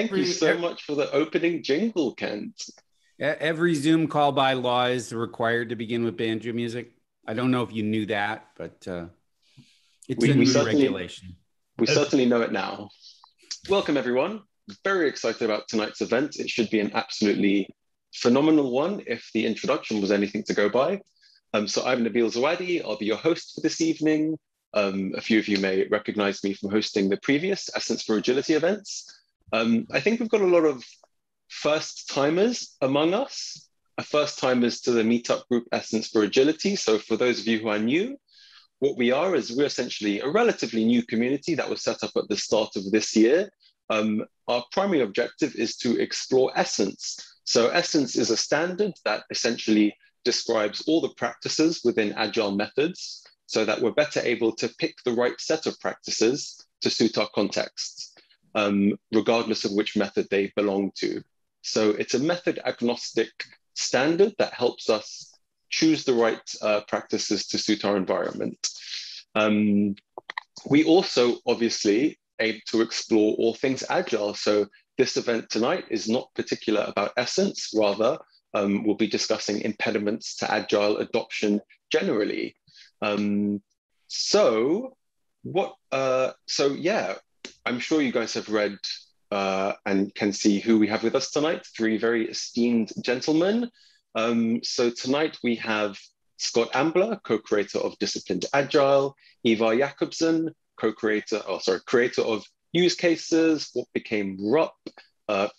Thank you so much for the opening jingle, Kent. Every Zoom call by law is required to begin with banjo music. I don't know if you knew that, but it's a new regulation. We certainly know it now. Welcome, everyone. Very excited about tonight's event. It should be an absolutely phenomenal one if the introduction was anything to go by. So I'm Nabil Zawadi. I'll be your host for this evening. A few of you may recognize me from hosting the previous Essence for Agility events. I think we've got a lot of first-timers among us. First-timers to the meetup group Essence for Agility. So for those of you who are new, what we are is we're essentially a relatively new community that was set up at the start of this year. Our primary objective is to explore Essence. So Essence is a standard that essentially describes all the practices within Agile methods so that we're better able to pick the right set of practices to suit our contexts, regardless of which method they belong to. So it's a method agnostic standard that helps us choose the right practices to suit our environment. We also obviously aim to explore all things Agile. So this event tonight is not particular about Essence, rather we'll be discussing impediments to Agile adoption generally. So yeah, I'm sure you guys have read and can see who we have with us tonight, three very esteemed gentlemen. So tonight we have Scott Ambler, co-creator of Disciplined Agile, Ivar Jakobsen, creator of Use Cases, What Became RUP,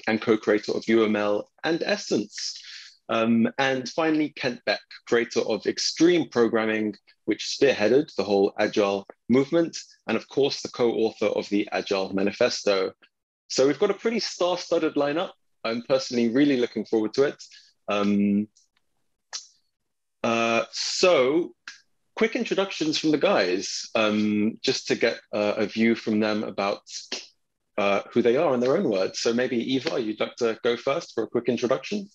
and co-creator of UML and Essence. And finally, Kent Beck, creator of Extreme Programming, which spearheaded the whole Agile movement, and of course, the co-author of the Agile Manifesto. So we've got a pretty star-studded lineup. I'm personally really looking forward to it. So quick introductions from the guys, just to get a view from them about who they are in their own words. So maybe Ivar, you'd like to go first for a quick introduction?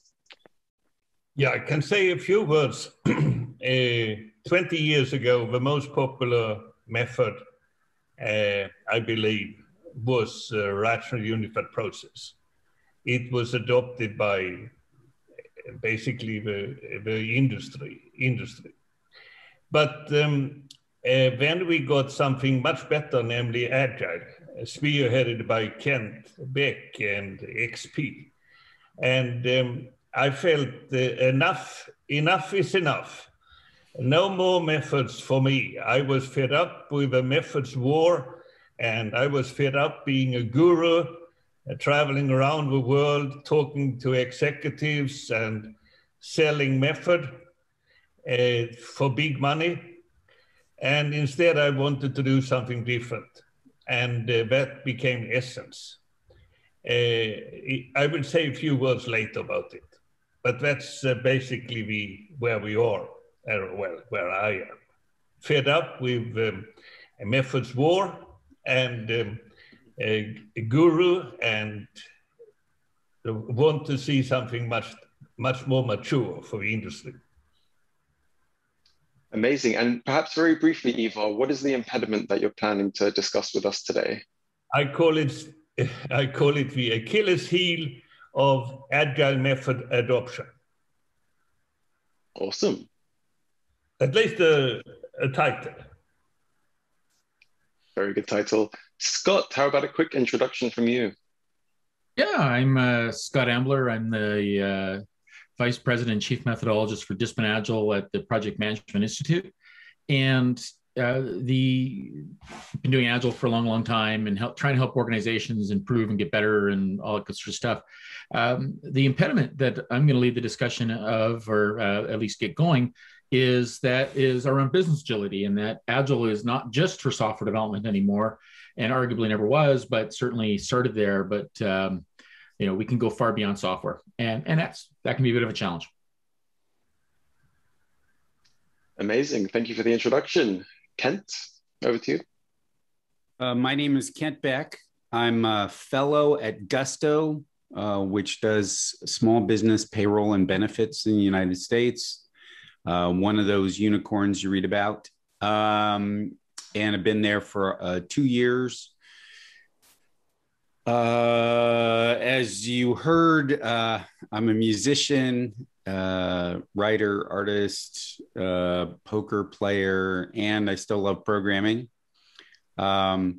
Yeah, I can say a few words. 20 years ago, the most popular method, I believe, was rational unified process. It was adopted by basically the industry. But then we got something much better, namely Agile, spearheaded by Kent Beck and XP. And I felt enough is enough. No more methods for me. I was fed up with the methods war, and I was fed up being a guru, traveling around the world, talking to executives and selling method for big money. And instead I wanted to do something different. And that became Essence. I will say a few words later about it, but that's basically where we are, where I am. Fed up with a methods war and a guru, and want to see something much more mature for the industry. Amazing. And perhaps very briefly, Ivar, what is the impediment that you're planning to discuss with us today? I call it the Achilles heel of Agile method adoption. Awesome. At least a title. Very good title. Scott, how about a quick introduction from you? Yeah, I'm Scott Ambler. I'm the Vice President and Chief Methodologist for Disciplined Agile at the Project Management Institute. And been doing Agile for a long time and trying to help organizations improve and get better and all that good sort of stuff. The impediment that I'm going to lead the discussion of, or at least get going, is around business agility, and that Agile is not just for software development anymore, and arguably never was, but certainly started there. But we can go far beyond software, and that can be a bit of a challenge. Amazing. Thank you for the introduction. Kent, over to you. My name is Kent Beck. I'm a fellow at Gusto, which does small business payroll and benefits in the United States. One of those unicorns you read about. And I've been there for 2 years. As you heard, I'm a musician, writer, artist, poker player, and I still love programming. The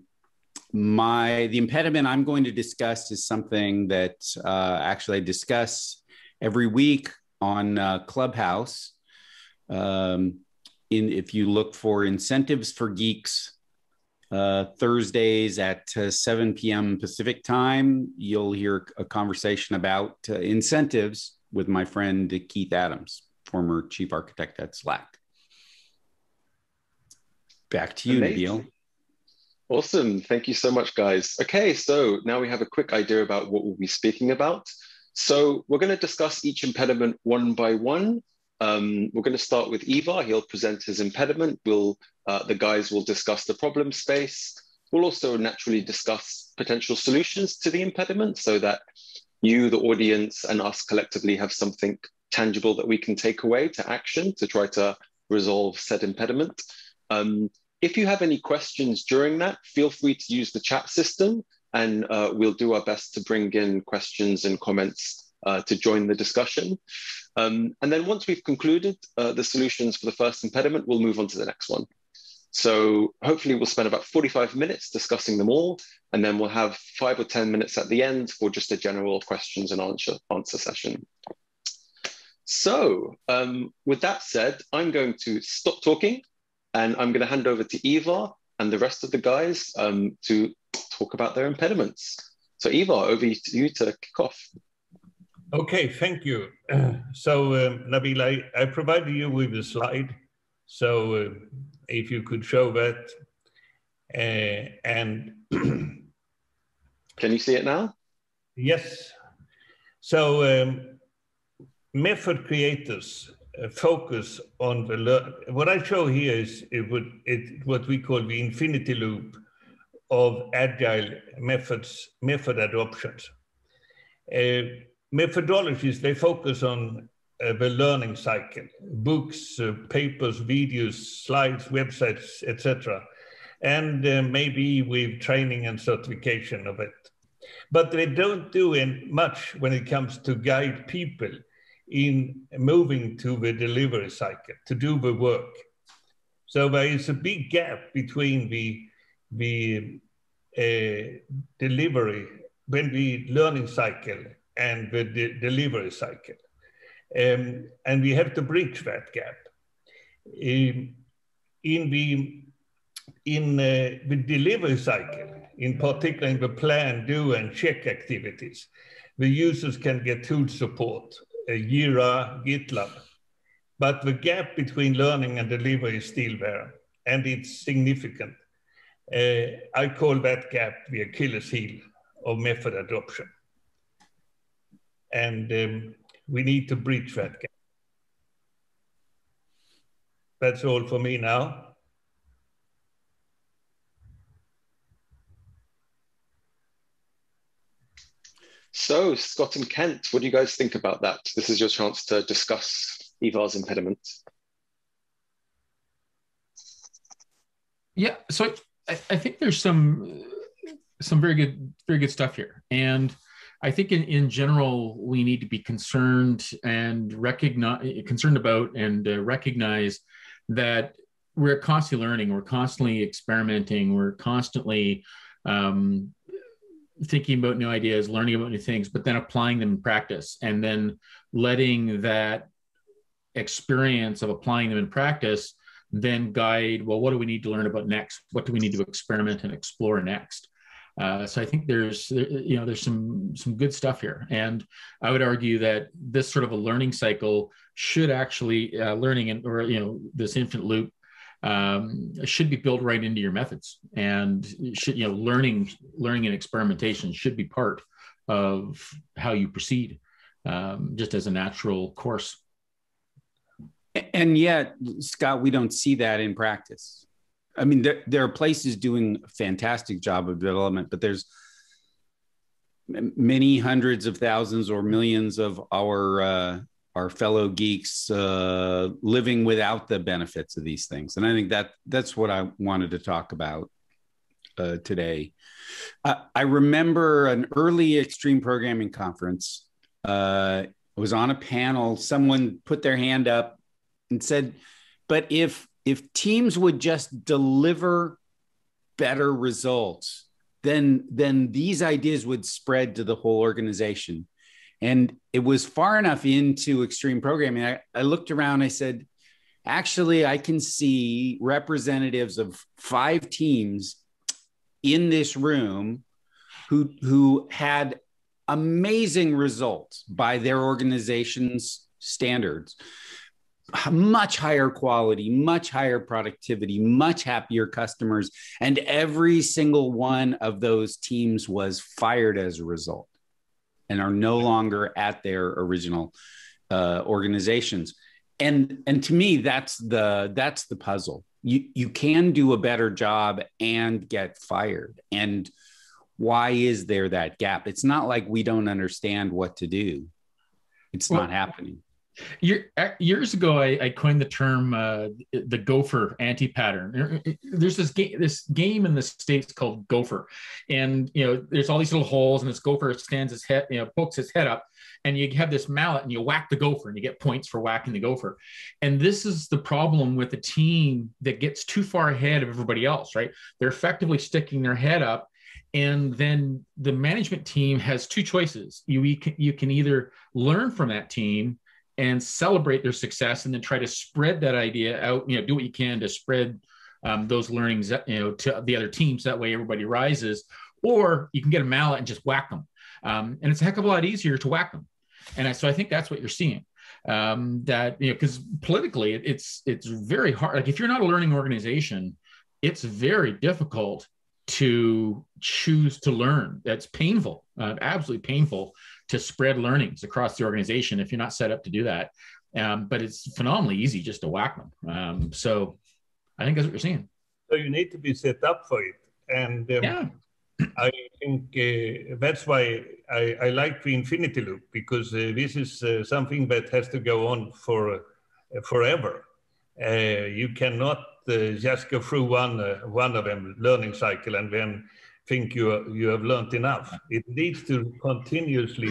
impediment I'm going to discuss is something that actually I discuss every week on Clubhouse. If you look for Incentives for Geeks, Thursdays at 7 p.m. Pacific time, you'll hear a conversation about incentives with my friend Keith Adams, former chief architect at Slack. Back to you, Nabil. Awesome. Thank you so much, guys. Okay, so now we have a quick idea about what we'll be speaking about. So we're going to discuss each impediment one by one. We're going to start with Ivar. He'll present his impediment. The guys will discuss the problem space. We'll also naturally discuss potential solutions to the impediment so that you, the audience, and us collectively have something tangible that we can take away to action to try to resolve said impediment. If you have any questions during that, feel free to use the chat system, and we'll do our best to bring in questions and comments to join the discussion. And then once we've concluded the solutions for the first impediment, we'll move on to the next one. So hopefully we'll spend about 45 minutes discussing them all, and then we'll have 5 or 10 minutes at the end for just a general questions and answer session. So with that said, I'm going to stop talking, and I'm going to hand over to Ivar and the rest of the guys to talk about their impediments. So Ivar, over to you to kick off. Okay, thank you. So Nabil, I provided you with a slide. So if you could show that. And can you see it now? Yes. So method creators focus on what I show here is what we call the infinity loop of agile method adoptions. Methodologies, they focus on the learning cycle, books, papers, videos, slides, websites, etc. And maybe with training and certification of it. But they don't do much when it comes to guide people in moving to the delivery cycle, to do the work. So there is a big gap between the delivery, when the learning cycle and the delivery cycle. And we have to bridge that gap. In the delivery cycle, in particular in the plan, do, and check activities, the users can get tool support, Jira, GitLab. But the gap between learning and delivery is still there, and it's significant. I call that gap the Achilles heel of method adoption. And we need to bridge that gap. That's all for me now. So, Scott and Kent, what do you guys think about that? This is your chance to discuss Ivar's impediment. Yeah, so I think there's some very good stuff here, and I think in general we need to be concerned about and recognize that we're constantly learning, we're constantly experimenting, we're constantly thinking about new ideas, learning about new things, but then applying them in practice, and then letting that experience of applying them in practice then guide, well, what do we need to learn about next? What do we need to experiment and explore next? So I think there's some good stuff here. And I would argue that this sort of a learning cycle should actually, this infinite loop should be built right into your methods, and learning and experimentation should be part of how you proceed, just as a natural course. And yet, Scott, we don't see that in practice. I mean, there are places doing a fantastic job of development, but there's many hundreds of thousands or millions of our fellow geeks living without the benefits of these things. And I think that's what I wanted to talk about. today. I remember an early extreme programming conference. I was on a panel. Someone put their hand up and said, but if teams would just deliver better results, then these ideas would spread to the whole organization. And it was far enough into extreme programming. I looked around, I said, actually, I can see representatives of 5 teams in this room who had amazing results by their organization's standards. Much higher quality, much higher productivity, much happier customers. And every single one of those teams was fired as a result and are no longer at their original organizations. And to me, that's the puzzle. You can do a better job and get fired. And why is there that gap? It's not like we don't understand what to do. It's not happening. Years ago, I coined the term the gopher anti-pattern. There's this game in the States called Gopher, and there's all these little holes, and this gopher stands his head, pokes his head up, and you have this mallet, and you whack the gopher, and you get points for whacking the gopher. And this is the problem with a team that gets too far ahead of everybody else, right? They're effectively sticking their head up. And then the management team has 2 choices. You can either learn from that team and celebrate their success, and then try to spread that idea out. Do what you can to spread those learnings, to the other teams. That way, everybody rises. Or you can get a mallet and just whack them, and it's a heck of a lot easier to whack them. And so I think that's what you're seeing. Because politically, it's very hard. Like if you're not a learning organization, it's very difficult to choose to learn. That's painful, absolutely painful, to spread learnings across the organization if you're not set up to do that. But it's phenomenally easy just to whack them. So I think that's what you're seeing. So you need to be set up for it. And I think that's why I like the infinity loop, because this is something that has to go on for forever. You cannot just go through one of them learning cycle and then think you have learned enough. It needs to continuously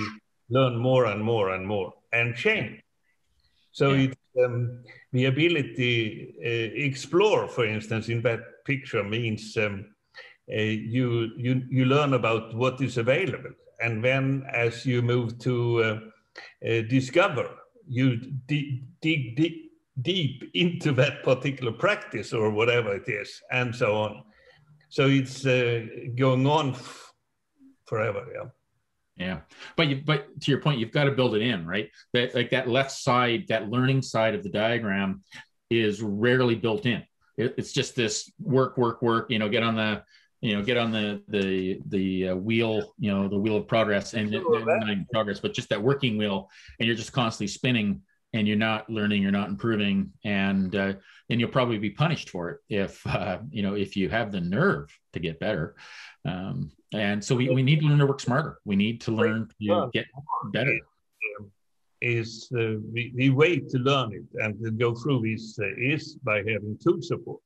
learn more and more and more and change. So it's the ability explore, for instance, in that picture means you learn about what is available, and then as you move to discover, you dig deep into that particular practice or whatever it is, and so on. So it's going on forever. Yeah, but to your point, you've got to build it in, right? That like that left side, that learning side of the diagram, is rarely built in. It's just this work. Get on the wheel, the wheel of progress, and not even progress, but just that working wheel, and you're just constantly spinning. And you're not learning, you're not improving, and you'll probably be punished for it if you have the nerve to get better. And so we need to learn to work smarter. We need to learn to get better. Is the way to learn it and to go through this is by having tool support.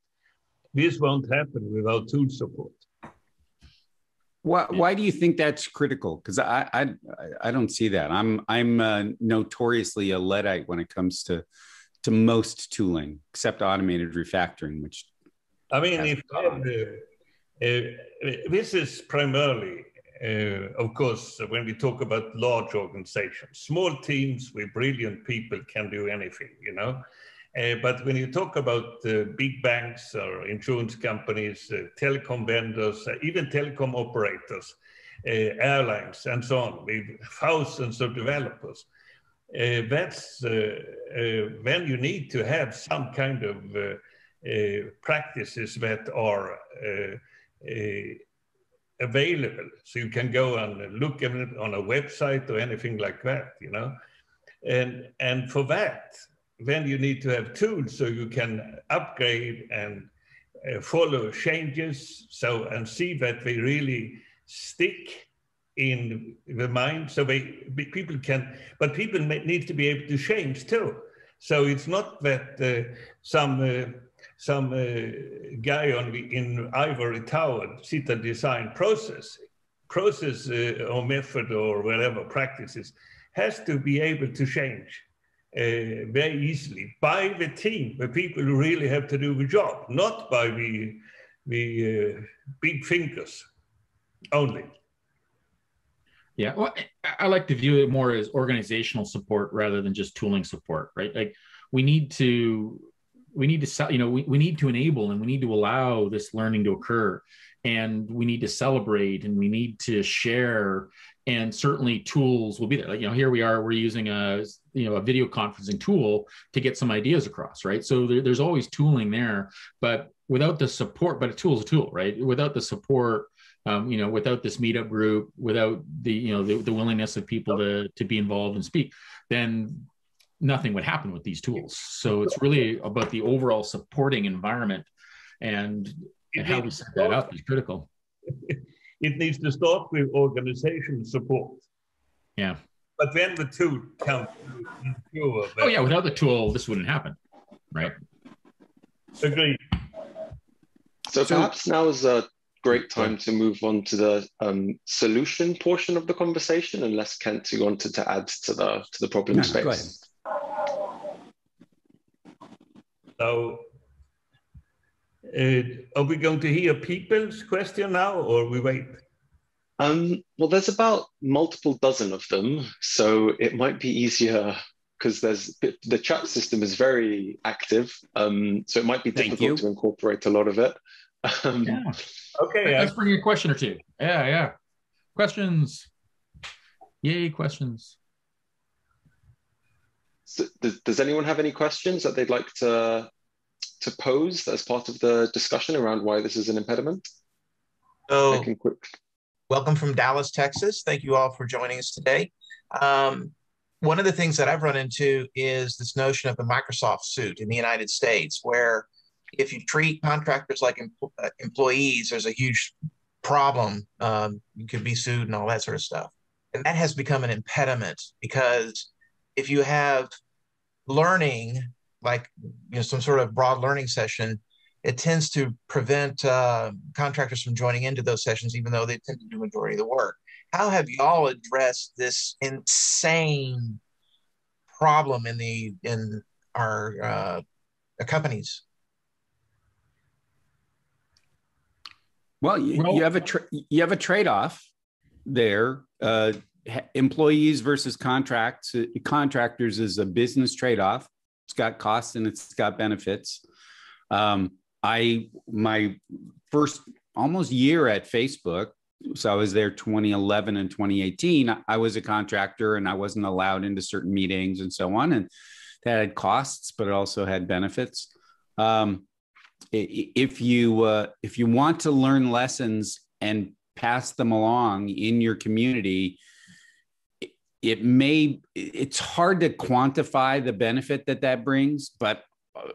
This won't happen without tool support. Why do you think that's critical? Because I don't see that. I'm notoriously a Luddite when it comes to most tooling, except automated refactoring, which this is primarily, of course, when we talk about large organizations. Small teams with brilliant people can do anything, But when you talk about big banks or insurance companies, telecom vendors, even telecom operators, airlines, and so on, with thousands of developers, that's when you need to have some kind of practices that are available. So you can go and look at it on a website or anything like that, And for that, then you need to have tools so you can upgrade and follow changes, and see that they really stick in the mind. So people need to be able to change too. So it's not that guy in ivory tower sit and design process or method or whatever practices, has to be able to change very easily by the team, the people who really have to do the job, not by the big thinkers only. Yeah, well, I like to view it more as organizational support rather than just tooling support, right? Like we need to we need to enable and we need to allow this learning to occur, and we need to celebrate and we need to share, and certainly tools will be there. Like, here we are, we're using a video conferencing tool to get some ideas across, right? So there's always tooling there, but without the support, but a tool is a tool, right? Without the support, without this meetup group, without the willingness of people to be involved and speak, then nothing would happen with these tools. So it's really about the overall supporting environment, and how we set that up is critical. It needs to start with organizational support. Yeah. But then the tool comes. Oh yeah, without the tool, this wouldn't happen, right? Agreed. So perhaps now is a great time to move on to the solution portion of the conversation, unless Kent, you wanted to add to the problem space. Go ahead. So, are we going to hear people's question now, or we wait? Well, there's about multiple dozen of them, so it might be easier because the chat system is very active, so it might be difficult to incorporate a lot of it. Yeah. Okay. Let's bring you a question or two. Yeah. Questions. Yay, questions. So does anyone have any questions that they'd like to pose as part of the discussion around why this is an impediment? So, welcome from Dallas, Texas. Thank you all for joining us today. One of the things that I've run into is this notion of the Microsoft suit in the United States, where if you treat contractors like employees, there's a huge problem. You could be sued and all that sort of stuff. And that has become an impediment, because if you have learning, like some sort of broad learning session, it tends to prevent contractors from joining into those sessions, even though they tend to do the majority of the work. How have y'all addressed this insane problem in our companies? Well, you have a trade-off there. Employees versus contractors is a business trade-off. It's got costs and it's got benefits. My first almost year at Facebook, so I was there 2011 and 2018. I was a contractor and I wasn't allowed into certain meetings and so on, and that had costs, but it also had benefits. If you want to learn lessons and pass them along in your community, it's hard to quantify the benefit that brings, but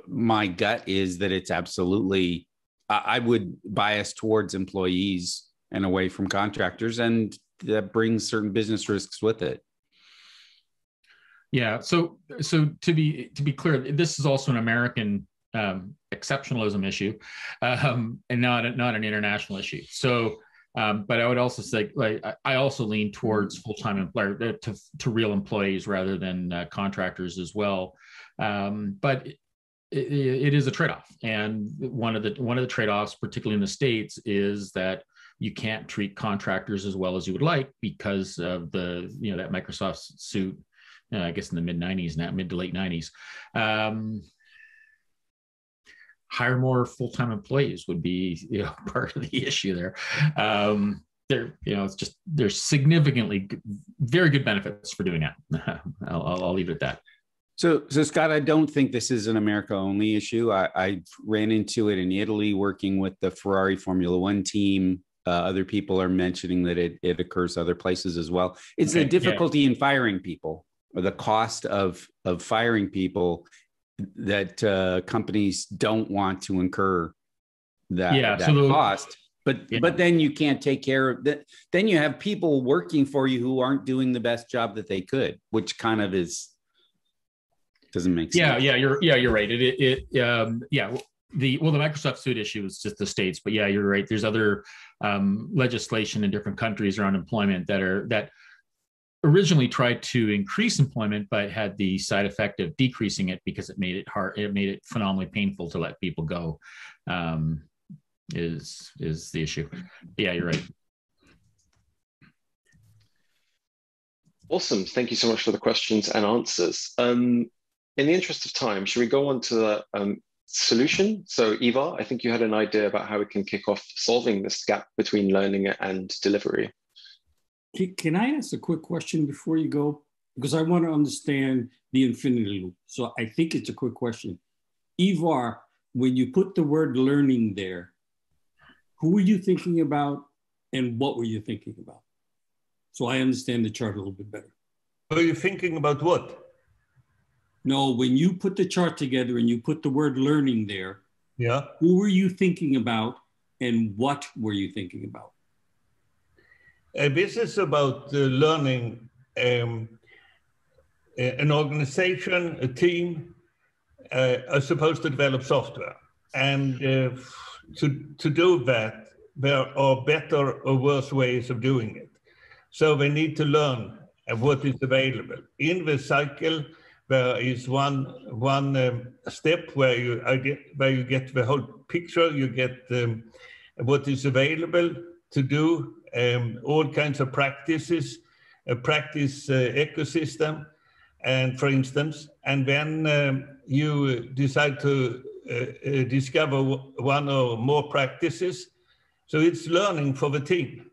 my gut is that it's absolutely, I would bias towards employees and away from contractors, and that brings certain business risks with it. Yeah. So to be clear, this is also an American exceptionalism issue, and not an international issue. So, but I would also say, like, I also lean towards full-time employer to real employees rather than contractors as well. But it is a trade-off, and one of the trade-offs, particularly in the States, is that you can't treat contractors as well as you would like because of that Microsoft suit. I guess in the mid to late 90s. Hire more full-time employees would be part of the issue there. There's significantly very good benefits for doing that. I'll leave it at that. So Scott, I don't think this is an America only issue. I ran into it in Italy working with the Ferrari Formula One team. Other people are mentioning that it occurs other places as well. It's the difficulty in firing people, or the cost of firing people that companies don't want to incur that cost. But then you can't take care of that. Then you have people working for you who aren't doing the best job that they could, which kind of doesn't make sense. Yeah, you're right. the Microsoft suit issue is just the states, but yeah, you're right. There's other legislation in different countries around employment that originally tried to increase employment, but had the side effect of decreasing it because it made it hard. It made it phenomenally painful to let people go. Is the issue? Yeah, you're right. Awesome. Thank you so much for the questions and answers. In the interest of time, should we go on to the solution? So Ivar, I think you had an idea about how we can kick off solving this gap between learning and delivery. Can I ask a quick question before you go? Because I want to understand the infinity loop. So I think it's a quick question. Ivar, when you put the word learning there, who were you thinking about and what were you thinking about? So I understand the chart a little bit better. Were you thinking about what? No, when you put the chart together and you put the word learning there, yeah, who were you thinking about and what were you thinking about? This is about learning. An organization, a team, are supposed to develop software. And to do that, there are better or worse ways of doing it. So they need to learn what is available. In the cycle, there is one step where you get the whole picture. You get what is available to do, all kinds of practices, a practice ecosystem, and for instance, and then you decide to discover one or more practices. So it's learning for the team.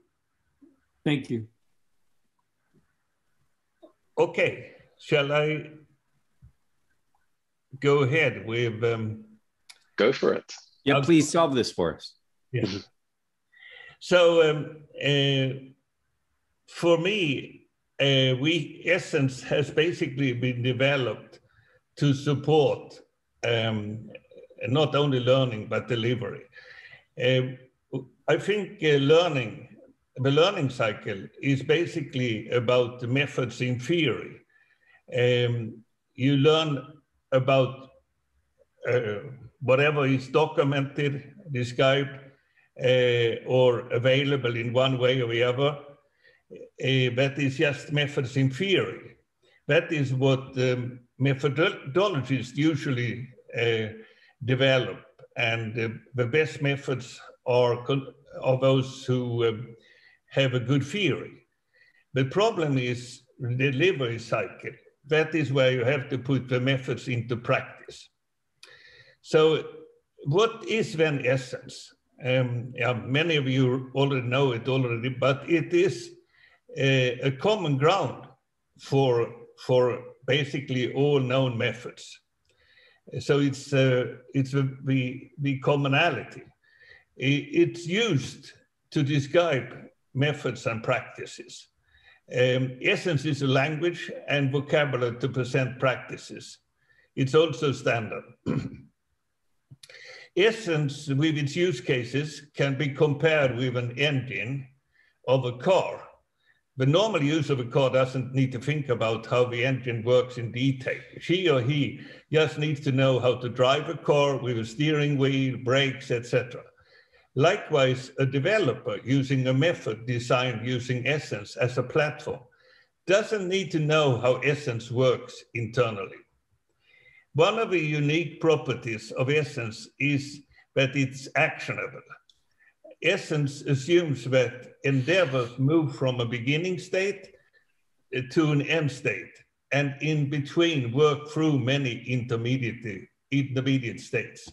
Thank you. Okay, shall I go ahead with... Go for it. Yeah, please solve this for us. Yeah. So for me, Essence has basically been developed to support not only learning, but delivery. I think the learning cycle is basically about the methods in theory. You learn about whatever is documented, described, or available in one way or the other. That is just methods in theory. That is what methodologists usually develop. And the best methods are those who have a good theory. The problem is the delivery cycle. That is where you have to put the methods into practice. So what is then Essence? Yeah, many of you already know it already, but it is a common ground for basically all known methods. So it's the commonality. It's used to describe methods and practices. Essence is a language and vocabulary to present practices. It's also standard. Essence, with its use cases, can be compared with an engine of a car. The normal user of a car doesn't need to think about how the engine works in detail. She or he just needs to know how to drive a car with a steering wheel, brakes, etc. Likewise, a developer using a method designed using Essence as a platform doesn't need to know how Essence works internally. One of the unique properties of Essence is that it's actionable. Essence assumes that endeavors move from a beginning state to an end state, and in between work through many intermediate states.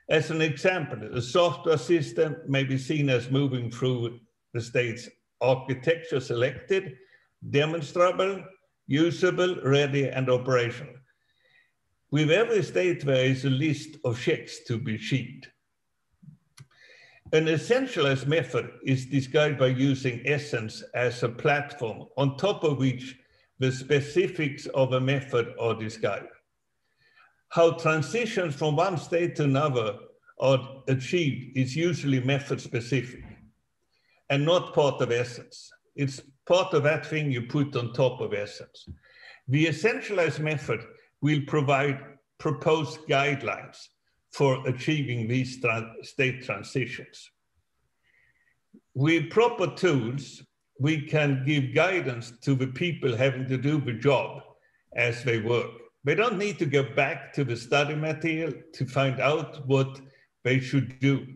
As an example, a software system may be seen as moving through the states architecture selected, demonstrable, usable, ready, and operational. With every state, there is a list of checks to be achieved. An essentialized method is described by using Essence as a platform on top of which the specifics of a method are described. How transitions from one state to another are achieved is usually method specific and not part of Essence. It's part of that thing you put on top of Essence. The essentialized method will provide proposed guidelines for achieving these state transitions. With proper tools, we can give guidance to the people having to do the job as they work. They don't need to go back to the study material to find out what they should do.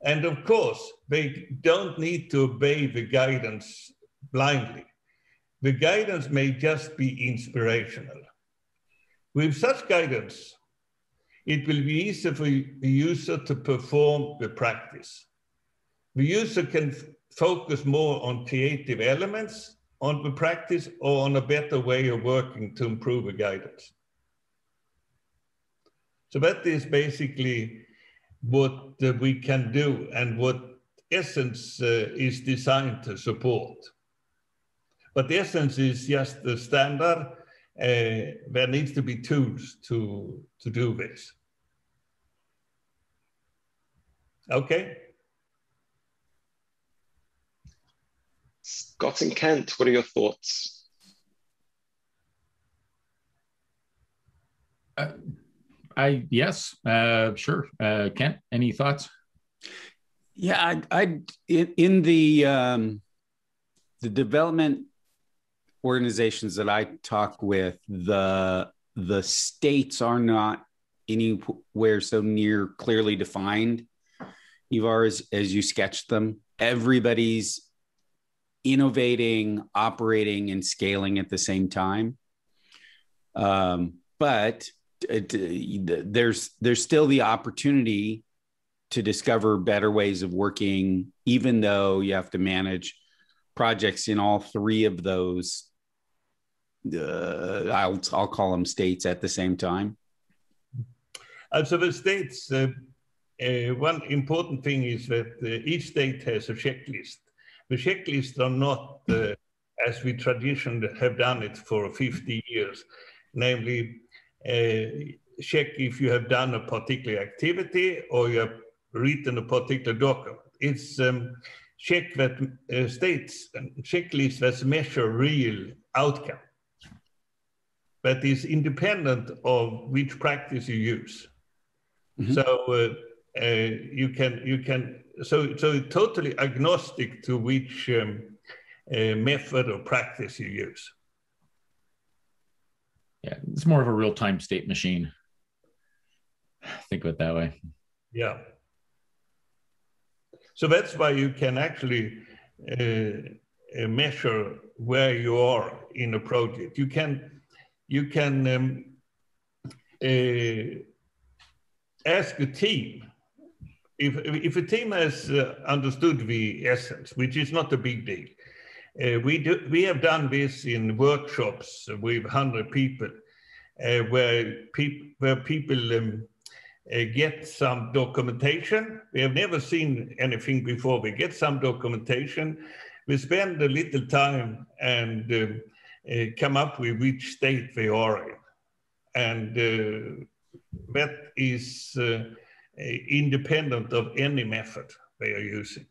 And of course, they don't need to obey the guidance blindly. The guidance may just be inspirational. With such guidance, it will be easier for the user to perform the practice. The user can focus more on creative elements on the practice or on a better way of working to improve the guidance. So that is basically what we can do and what Essence is designed to support. But Essence is just the standard. There needs to be tools to do this. Okay. Scott and Kent, what are your thoughts? Yes, sure. Kent, any thoughts? Yeah, in the development organizations that I talk with, the states are not anywhere so near clearly defined, Ivar, as you sketched them. Everybody's innovating, operating, and scaling at the same time. But there's still the opportunity to discover better ways of working, even though you have to manage projects in all three of those. I'll call them states at the same time. So the states, one important thing is that each state has a checklist. The checklists are not as we traditionally have done it for 50 years, namely check if you have done a particular activity or you have written a particular document. It's check that states and checklists that measure real outcome, that is independent of which practice you use. Mm-hmm. So you can so totally agnostic to which method or practice you use. Yeah, it's more of a real-time state machine. Think of it that way. Yeah. So that's why you can actually measure where you are in a project. You can ask a team. If a team has understood the essence, which is not a big deal, we have done this in workshops with 100 people, where people get some documentation. We have never seen anything before. We get some documentation. We spend a little time and come up with which state they are in. And that is independent of any method they are using.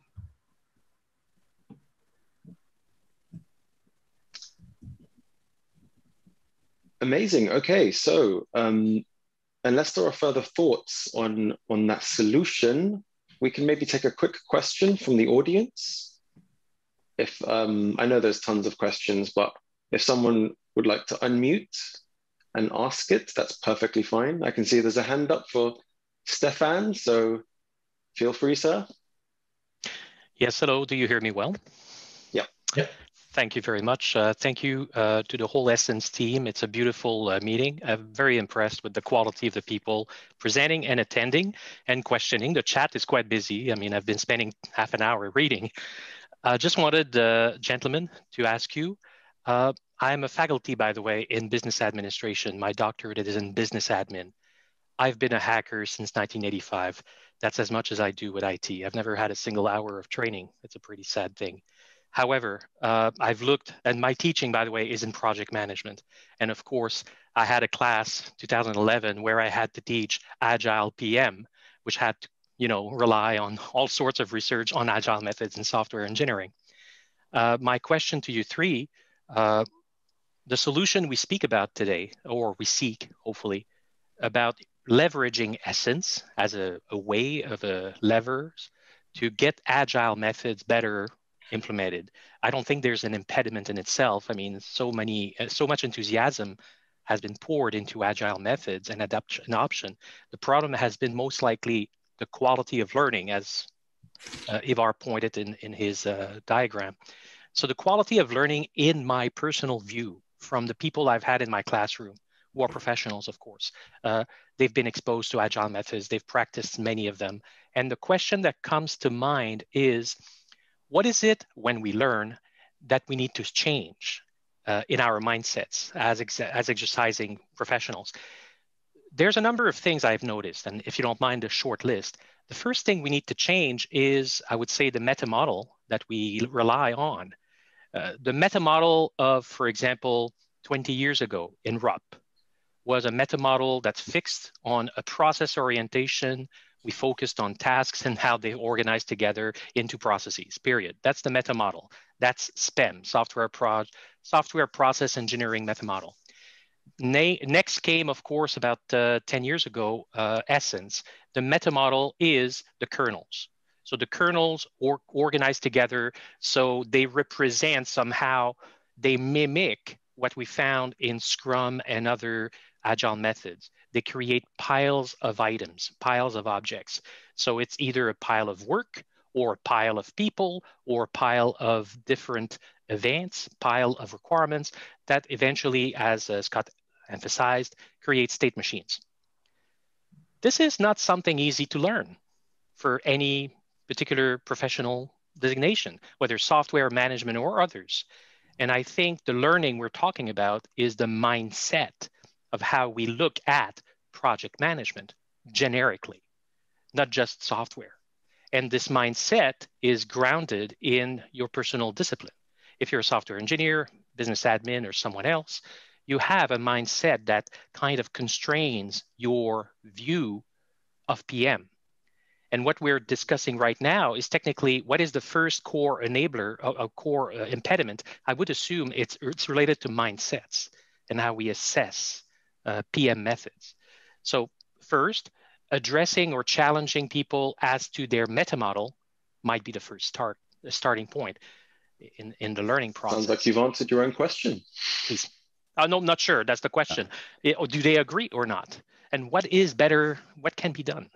Amazing. Okay, so unless there are further thoughts on that solution, we can maybe take a quick question from the audience. If I know there's tons of questions, but if someone would like to unmute and ask it, that's perfectly fine. I can see there's a hand up for Stefan, so feel free, sir. Yes, hello. Do you hear me well? Yeah. Yeah. Thank you very much. Thank you to the whole Essence team. It's a beautiful meeting. I'm very impressed with the quality of the people presenting and attending and questioning. The chat is quite busy. I mean, I've been spending half an hour reading. Just wanted, gentlemen, to ask you, I'm a faculty, by the way, in business administration. My doctorate is in business admin. I've been a hacker since 1985. That's as much as I do with IT. I've never had a single hour of training. It's a pretty sad thing. However, I've looked, and my teaching, by the way, is in project management. And of course, I had a class, 2011, where I had to teach Agile PM, which had to, rely on all sorts of research on Agile methods in software engineering. My question to you three, the solution we speak about today, or we seek, hopefully, about leveraging Essence as a way of levers to get agile methods better implemented. I don't think there's an impediment in itself. I mean, so much enthusiasm has been poured into agile methods and adoption. The problem has been most likely the quality of learning, as Ivar pointed in his diagram. So the quality of learning, in my personal view, from the people I've had in my classroom, who are professionals, of course, they've been exposed to agile methods, they've practiced many of them. And the question that comes to mind is, what is it when we learn that we need to change in our mindsets as exercising professionals? There's a number of things I've noticed, and if you don't mind a short list. The first thing we need to change is, I would say, the meta model that we rely on. The meta model of, for example, 20 years ago in RUP was a meta model that's fixed on a process orientation. We focused on tasks and how they organize together into processes, period. That's the meta model. That's SPEM, Software Process Engineering Meta Model. Next came, of course, about 10 years ago, Essence. The meta model is the kernels. So the kernels organize together, so they represent somehow, they mimic what we found in Scrum and other agile methods. They create piles of items, piles of objects. So it's either a pile of work or a pile of people or a pile of different events, pile of requirements that eventually, as Scott emphasized, create state machines. This is not something easy to learn for any particular professional designation, whether software management or others. And I think the learning we're talking about is the mindset of how we look at project management generically, not just software. And this mindset is grounded in your personal discipline. If you're a software engineer, business admin, or someone else, you have a mindset that kind of constrains your view of PM. And what we're discussing right now is technically what is the first core enabler, a core impediment. I would assume it's related to mindsets and how we assess PM methods. So first, addressing or challenging people as to their meta model might be the first starting point in the learning process. Sounds like you've answered your own question. Please. No, I'm not sure. That's the question. Do they agree or not? And what is better? What can be done?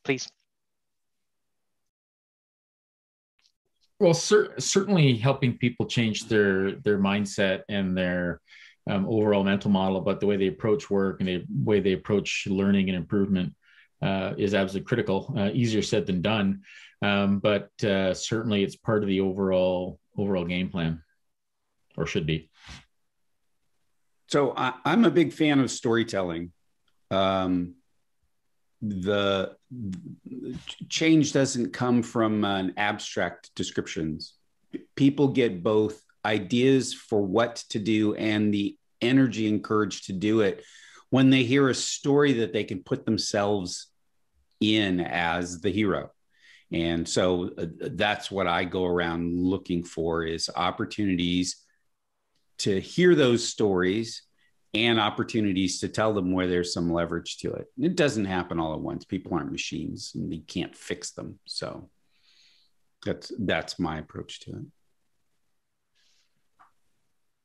Please. Well, certainly helping people change their mindset and their overall mental model about the way they approach work and the way they approach learning and improvement is absolutely critical. Easier said than done, but certainly it's part of the overall game plan, or should be. So I'm a big fan of storytelling. The change doesn't come from an abstract descriptions. People get both ideas for what to do and the energy and courage to do it when they hear a story that they can put themselves in as the hero. And so that's what I go around looking for, is opportunities to hear those stories and opportunities to tell them where there's some leverage to it. It doesn't happen all at once. People aren't machines and you can't fix them. So that's my approach to it.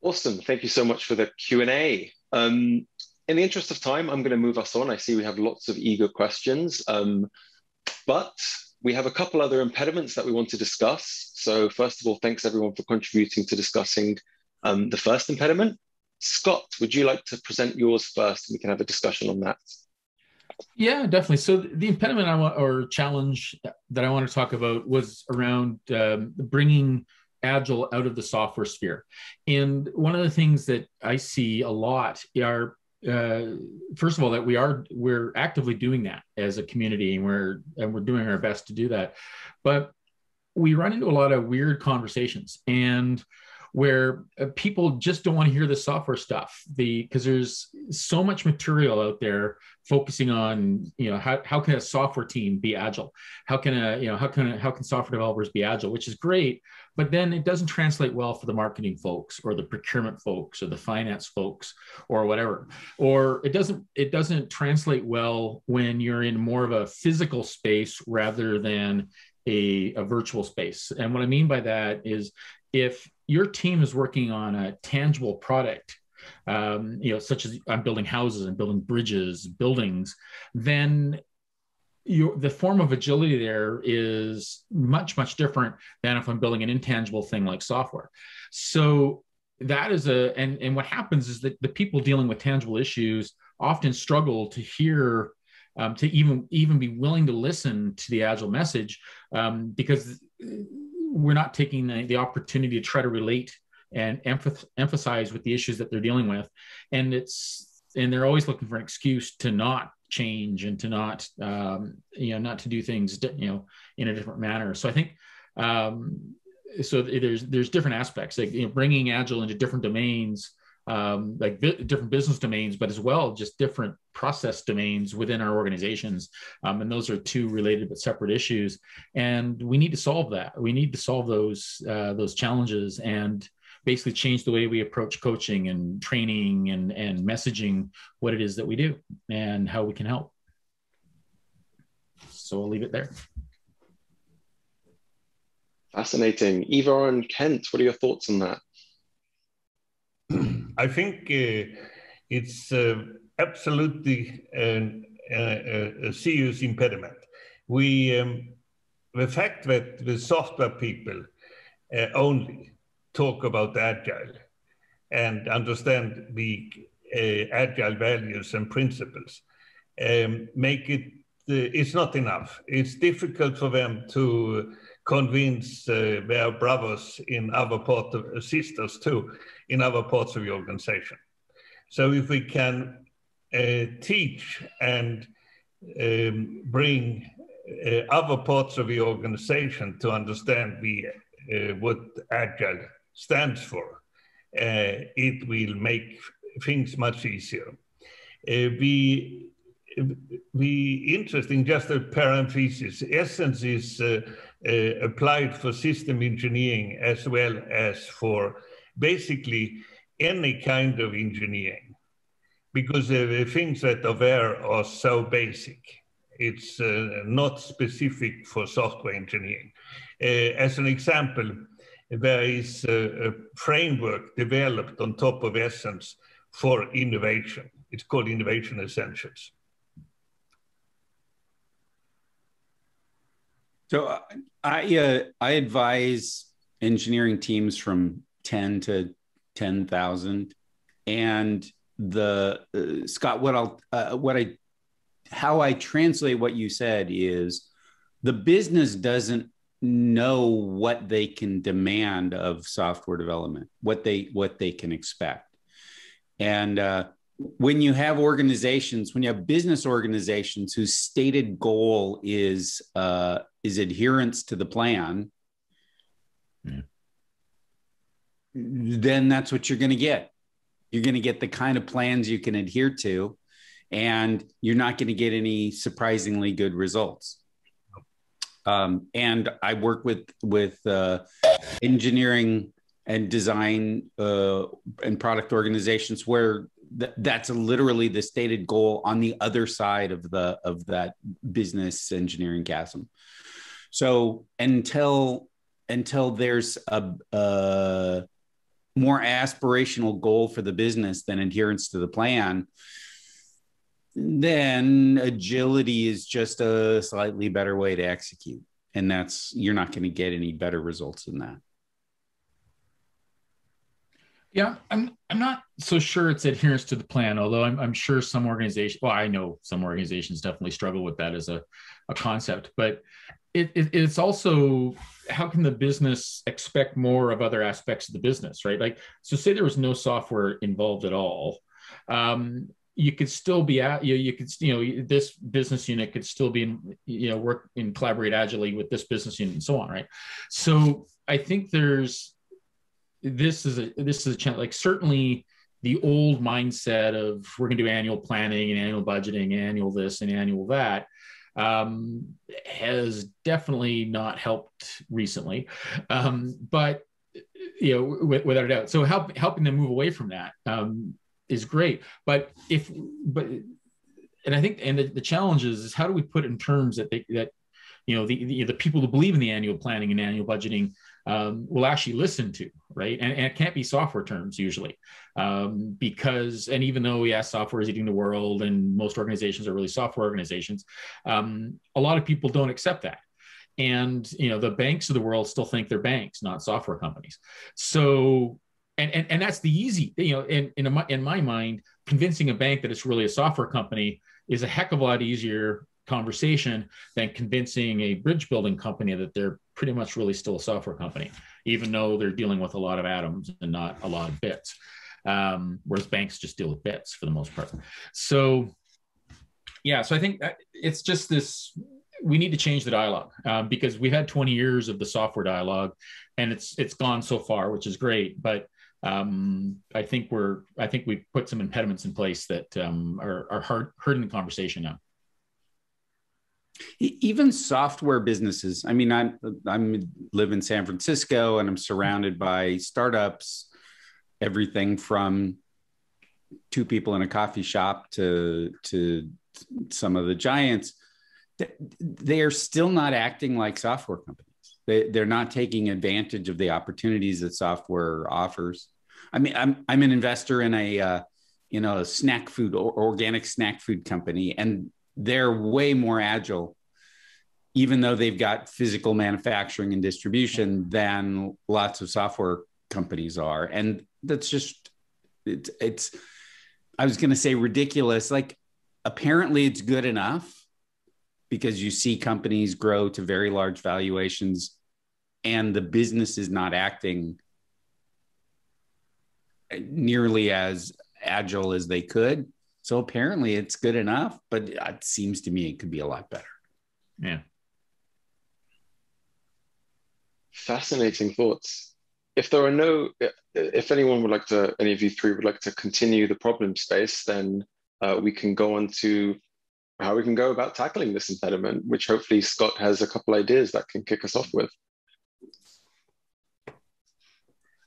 Awesome. Thank you so much for the Q&A. In the interest of time, I'm going to move us on. I see we have lots of eager questions, but we have a couple other impediments that we want to discuss. So first of all, thanks everyone for contributing to discussing the first impediment. Scott, would you like to present yours first? We can have a discussion on that. Yeah, definitely. So the impediment or challenge that I want to talk about was around bringing Agile out of the software sphere. And one of the things that I see a lot are, first of all, that we're actively doing that as a community, and we're doing our best to do that. But we run into a lot of weird conversations. And where people just don't want to hear the software stuff because there's so much material out there focusing on, how can a software team be agile? How can software developers be agile, which is great, but then it doesn't translate well for the marketing folks or the procurement folks or the finance folks or whatever. Or it doesn't translate well when you're in more of a physical space rather than a virtual space. And what I mean by that is, if your team is working on a tangible product, such as I'm building houses and building bridges, buildings, then the form of agility there is much, much different than if I'm building an intangible thing like software. So that is and what happens is that the people dealing with tangible issues often struggle to hear, to even be willing to listen to the agile message, because we're not taking the opportunity to try to relate and emphasize with the issues that they're dealing with. And they're always looking for an excuse to not change and to not, not to do things, in a different manner. So I think, so there's different aspects, like, bringing agile into different domains, different business domains, but as well, just different process domains within our organizations. And those are two related but separate issues. And we need to solve that. We need to solve those challenges and basically change the way we approach coaching and training and messaging what it is that we do and how we can help. So I'll leave it there. Fascinating. Ivar and Kent, what are your thoughts on that? I think it's absolutely a serious impediment. The fact that the software people only talk about agile and understand the agile values and principles make it's not enough. It's difficult for them to convince their brothers in other parts of sisters too, in other parts of the organization. So if we can teach and bring other parts of the organization to understand what Agile stands for, it will make things much easier. The interesting, just a parenthesis, Essence is applied for system engineering as well as for basically any kind of engineering, because the things that are there are so basic. It's not specific for software engineering. As an example, there is a framework developed on top of Essence for innovation. It's called Innovation Essentials. So I advise engineering teams from 10 to 10,000, and Scott, how I translate what you said is the business doesn't know what they can demand of software development, what they can expect. And when you have business organizations whose stated goal is adherence to the plan, then that's what you're going to get. You're going to get the kind of plans you can adhere to, and you're not going to get any surprisingly good results. And I work with engineering and design and product organizations where that's literally the stated goal on the other side of that business engineering chasm. So until there's a more aspirational goal for the business than adherence to the plan, then agility is just a slightly better way to execute. And you're not going to get any better results than that. Yeah, I'm not so sure it's adherence to the plan, although I'm sure some organizations, well, I know some organizations definitely struggle with that as a concept, but it's also, how can the business expect more of other aspects of the business, right? Like, so say there was no software involved at all. You could still be this business unit could still be work and collaborate agilely with this business unit and so on, right? So I think there's this is a chance. Like certainly the old mindset of we're going to do annual planning and annual budgeting, annual this and annual that, has definitely not helped recently. But without a doubt, so helping them move away from that is great. But and I think, and the challenge is how do we put it in terms that the people who believe in the annual planning and annual budgeting will actually listen to, right? And it can't be software terms usually, because, and even though, yes, software is eating the world and most organizations are really software organizations, a lot of people don't accept that. And, the banks of the world still think they're banks, not software companies. So, and that's the easy, in my mind, convincing a bank that it's really a software company is a heck of a lot easier conversation than convincing a bridge building company that they're pretty much really still a software company, even though they're dealing with a lot of atoms and not a lot of bits. Whereas banks just deal with bits for the most part. So, yeah, so I think it's just this, we need to change the dialogue because we've had 20 years of the software dialogue and it's gone so far, which is great. But I think we've put some impediments in place that are hurting the conversation now. Even software businesses. I mean, I live in San Francisco and I'm surrounded by startups, everything from 2 people in a coffee shop to some of the giants. They are still not acting like software companies. They're not taking advantage of the opportunities that software offers. I mean, I'm an investor in a snack food or organic snack food company, and they're way more agile, even though they've got physical manufacturing and distribution, than lots of software companies are. And that's just, it's I was going to say ridiculous. Like, apparently it's good enough because you see companies grow to very large valuations and the business is not acting nearly as agile as they could. So apparently it's good enough, but it seems to me it could be a lot better. Yeah. Fascinating thoughts. If anyone would like to, any of you three would like to continue the problem space, then we can go on to how we can go about tackling this impediment, which hopefully Scott has a couple ideas that can kick us off with.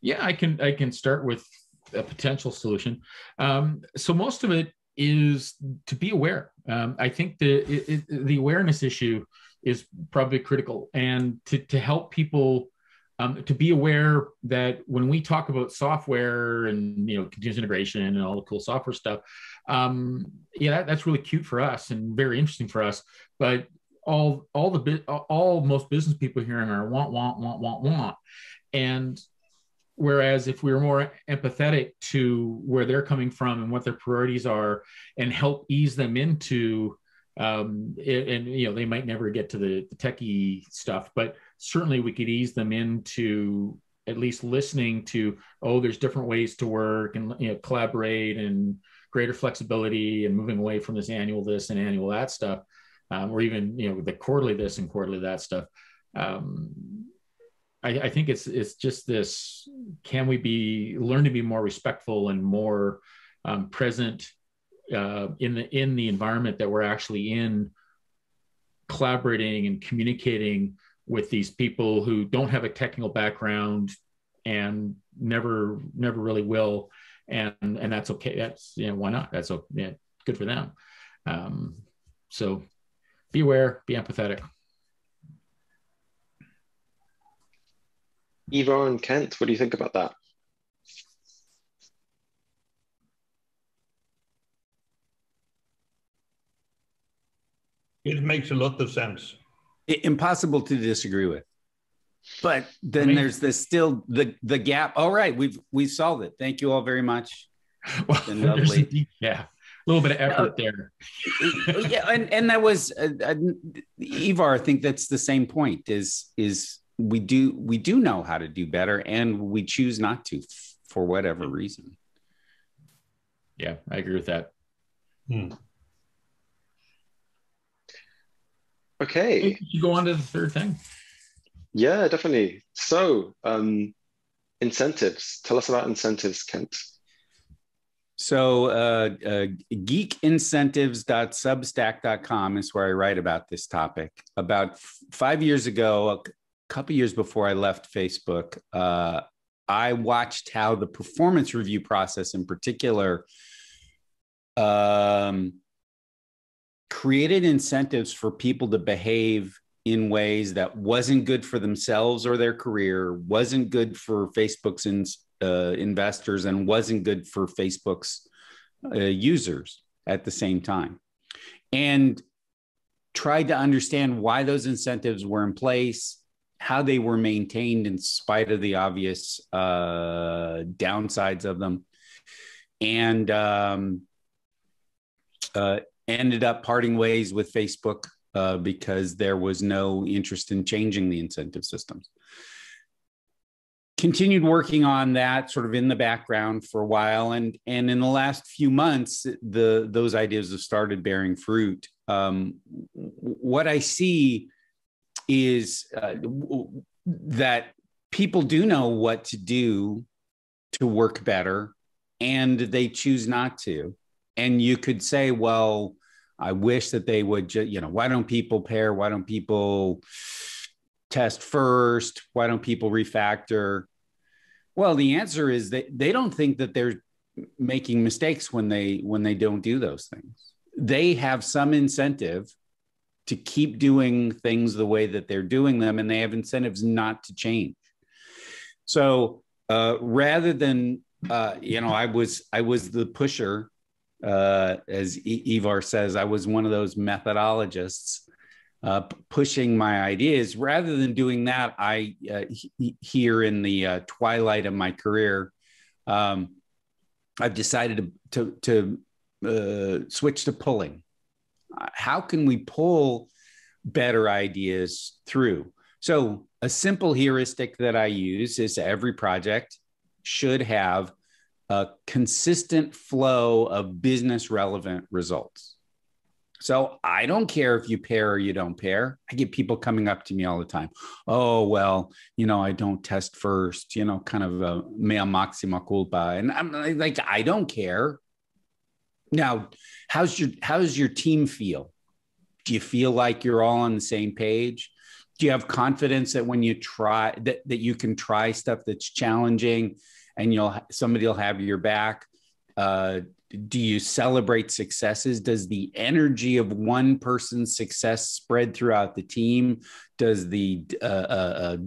Yeah, I can start with a potential solution. So most of it is to be aware. I think the awareness issue is probably critical, and to help people to be aware that when we talk about software and continuous integration and all the cool software stuff, that's really cute for us and very interesting for us. But most business people hearing are want, and whereas if we were more empathetic to where they're coming from and what their priorities are, and help ease them into they might never get to the techie stuff, but certainly we could ease them into at least listening to, there's different ways to work and collaborate and greater flexibility and moving away from this annual this and annual that stuff, or even the quarterly this and quarterly that stuff. I think it's just this: can we learn to be more respectful and more present in the environment that we're actually in, collaborating and communicating with these people who don't have a technical background and never really will, and that's okay. That's why not? That's good for them. So be aware, be empathetic. Ivar and Kent, what do you think about that? It makes a lot of sense. Impossible to disagree with. But then there's this still the gap. All right, we've solved it. Thank you all very much. Well, lovely. A little bit of effort there. Yeah, and that was Ivar. I think that's the same point. Is we do know how to do better, and we choose not to for whatever reason. Yeah, I agree with that. Okay. You go on to the third thing. Yeah, definitely. So incentives. Tell us about incentives, Kent. So geekincentives.substack.com is where I write about this topic. About 5 years ago, a couple years before I left Facebook, I watched how the performance review process in particular created incentives for people to behave in ways that wasn't good for themselves or their career, wasn't good for Facebook's investors, and wasn't good for Facebook's users at the same time. And tried to understand why those incentives were in place, how they were maintained in spite of the obvious downsides of them, and ended up parting ways with Facebook because there was no interest in changing the incentive systems. Continued working on that sort of in the background for a while. And in the last few months, those ideas have started bearing fruit. What I see is that people do know what to do to work better, and they choose not to. And you could say, well, I wish that they would, why don't people pair? Why don't people test first? Why don't people refactor? Well, the answer is that they don't think that they're making mistakes when they don't do those things. They have some incentive to keep doing things the way that they're doing them, and they have incentives not to change. So rather than, I was the pusher, as Ivar says, I was one of those methodologists pushing my ideas. Rather than doing that, I here in the twilight of my career, I've decided to switch to pulling. How can we pull better ideas through? So a simple heuristic that I use is every project should have a consistent flow of business relevant results. So I don't care if you pair or you don't pair. I get people coming up to me all the time. Oh, well, I don't test first, kind of a mea maxima culpa. And I'm like, I don't care. Now, how's your team feel? Do you feel like you're all on the same page? Do you have confidence that when you try that you can try stuff that's challenging and somebody will have your back? Do you celebrate successes? Does the energy of one person's success spread throughout the team? Does the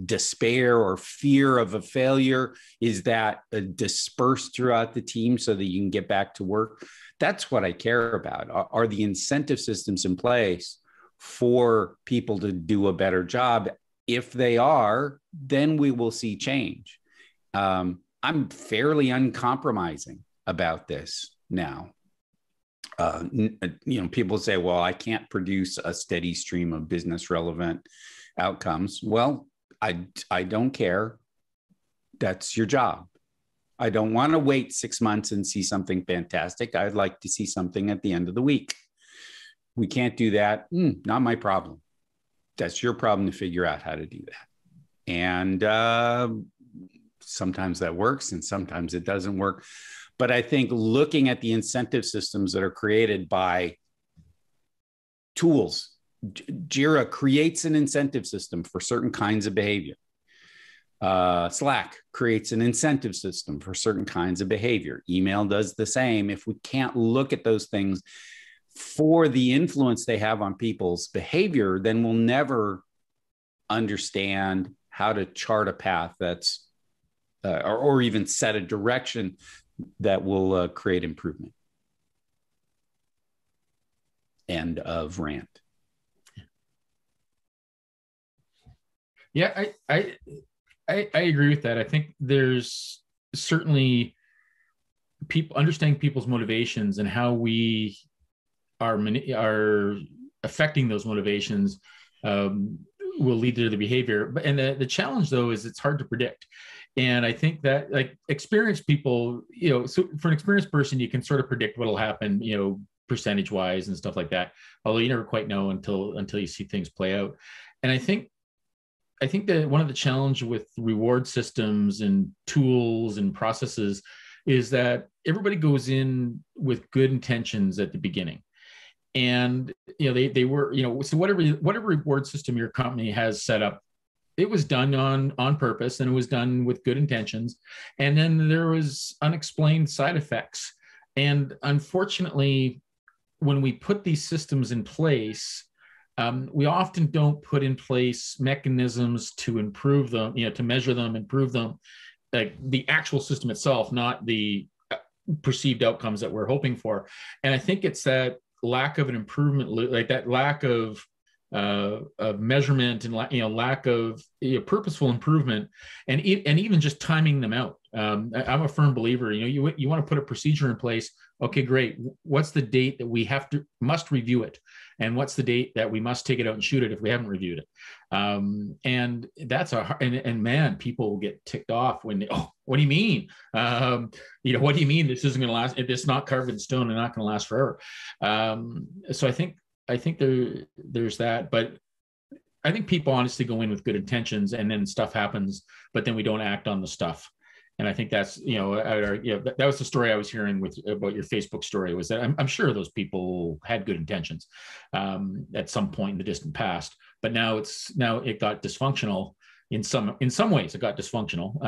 despair or fear of a failure, is that dispersed throughout the team so that you can get back to work? That's what I care about. Are the incentive systems in place for people to do a better job? If they are, then we will see change. I'm fairly uncompromising about this now. People say, well, I can't produce a steady stream of business relevant outcomes. Well, I don't care. That's your job. I don't want to wait 6 months and see something fantastic. I'd like to see something at the end of the week. We can't do that. Not my problem. That's your problem to figure out how to do that. And sometimes that works and sometimes it doesn't work. But I think looking at the incentive systems that are created by tools, Jira creates an incentive system for certain kinds of behavior. Slack creates an incentive system for certain kinds of behavior. Email does the same. If we can't look at those things for the influence they have on people's behavior, then we'll never understand how to chart a path that's, or even set a direction that will create improvement. End of rant. Yeah, I agree with that. I think there's certainly understanding people's motivations and how we are affecting those motivations will lead to the behavior. And the challenge, though, is it's hard to predict. And I think that, like, experienced people, so for an experienced person, you can sort of predict what'll happen, percentage wise and stuff like that. Although you never quite know until you see things play out. And I think I think that one of the challenge with reward systems and tools and processes is that everybody goes in with good intentions at the beginning. And they were, so whatever reward system your company has set up, it was done on purpose, and it was done with good intentions. And then there was unexplained side effects. And unfortunately, when we put these systems in place, we often don't put in place mechanisms to improve them, to measure them, improve them, like the actual system itself, not the perceived outcomes that we're hoping for. And I think it's that lack of an improvement, like that lack of measurement and lack of purposeful improvement, and even just timing them out. I'm a firm believer. You want to put a procedure in place. Okay, great. What's the date that we must review it, and what's the date that we must take it out and shoot it if we haven't reviewed it? And that's and man, people will get ticked off when what do you mean? What do you mean this isn't going to last? If it's not carved in stone and not going to last forever. So I think there's that, but I think people honestly go in with good intentions, and then stuff happens, but then we don't act on the stuff. And I think that's, that was the story I was hearing about your Facebook story, was that I'm sure those people had good intentions at some point in the distant past, but now it got dysfunctional in some ways. It got dysfunctional,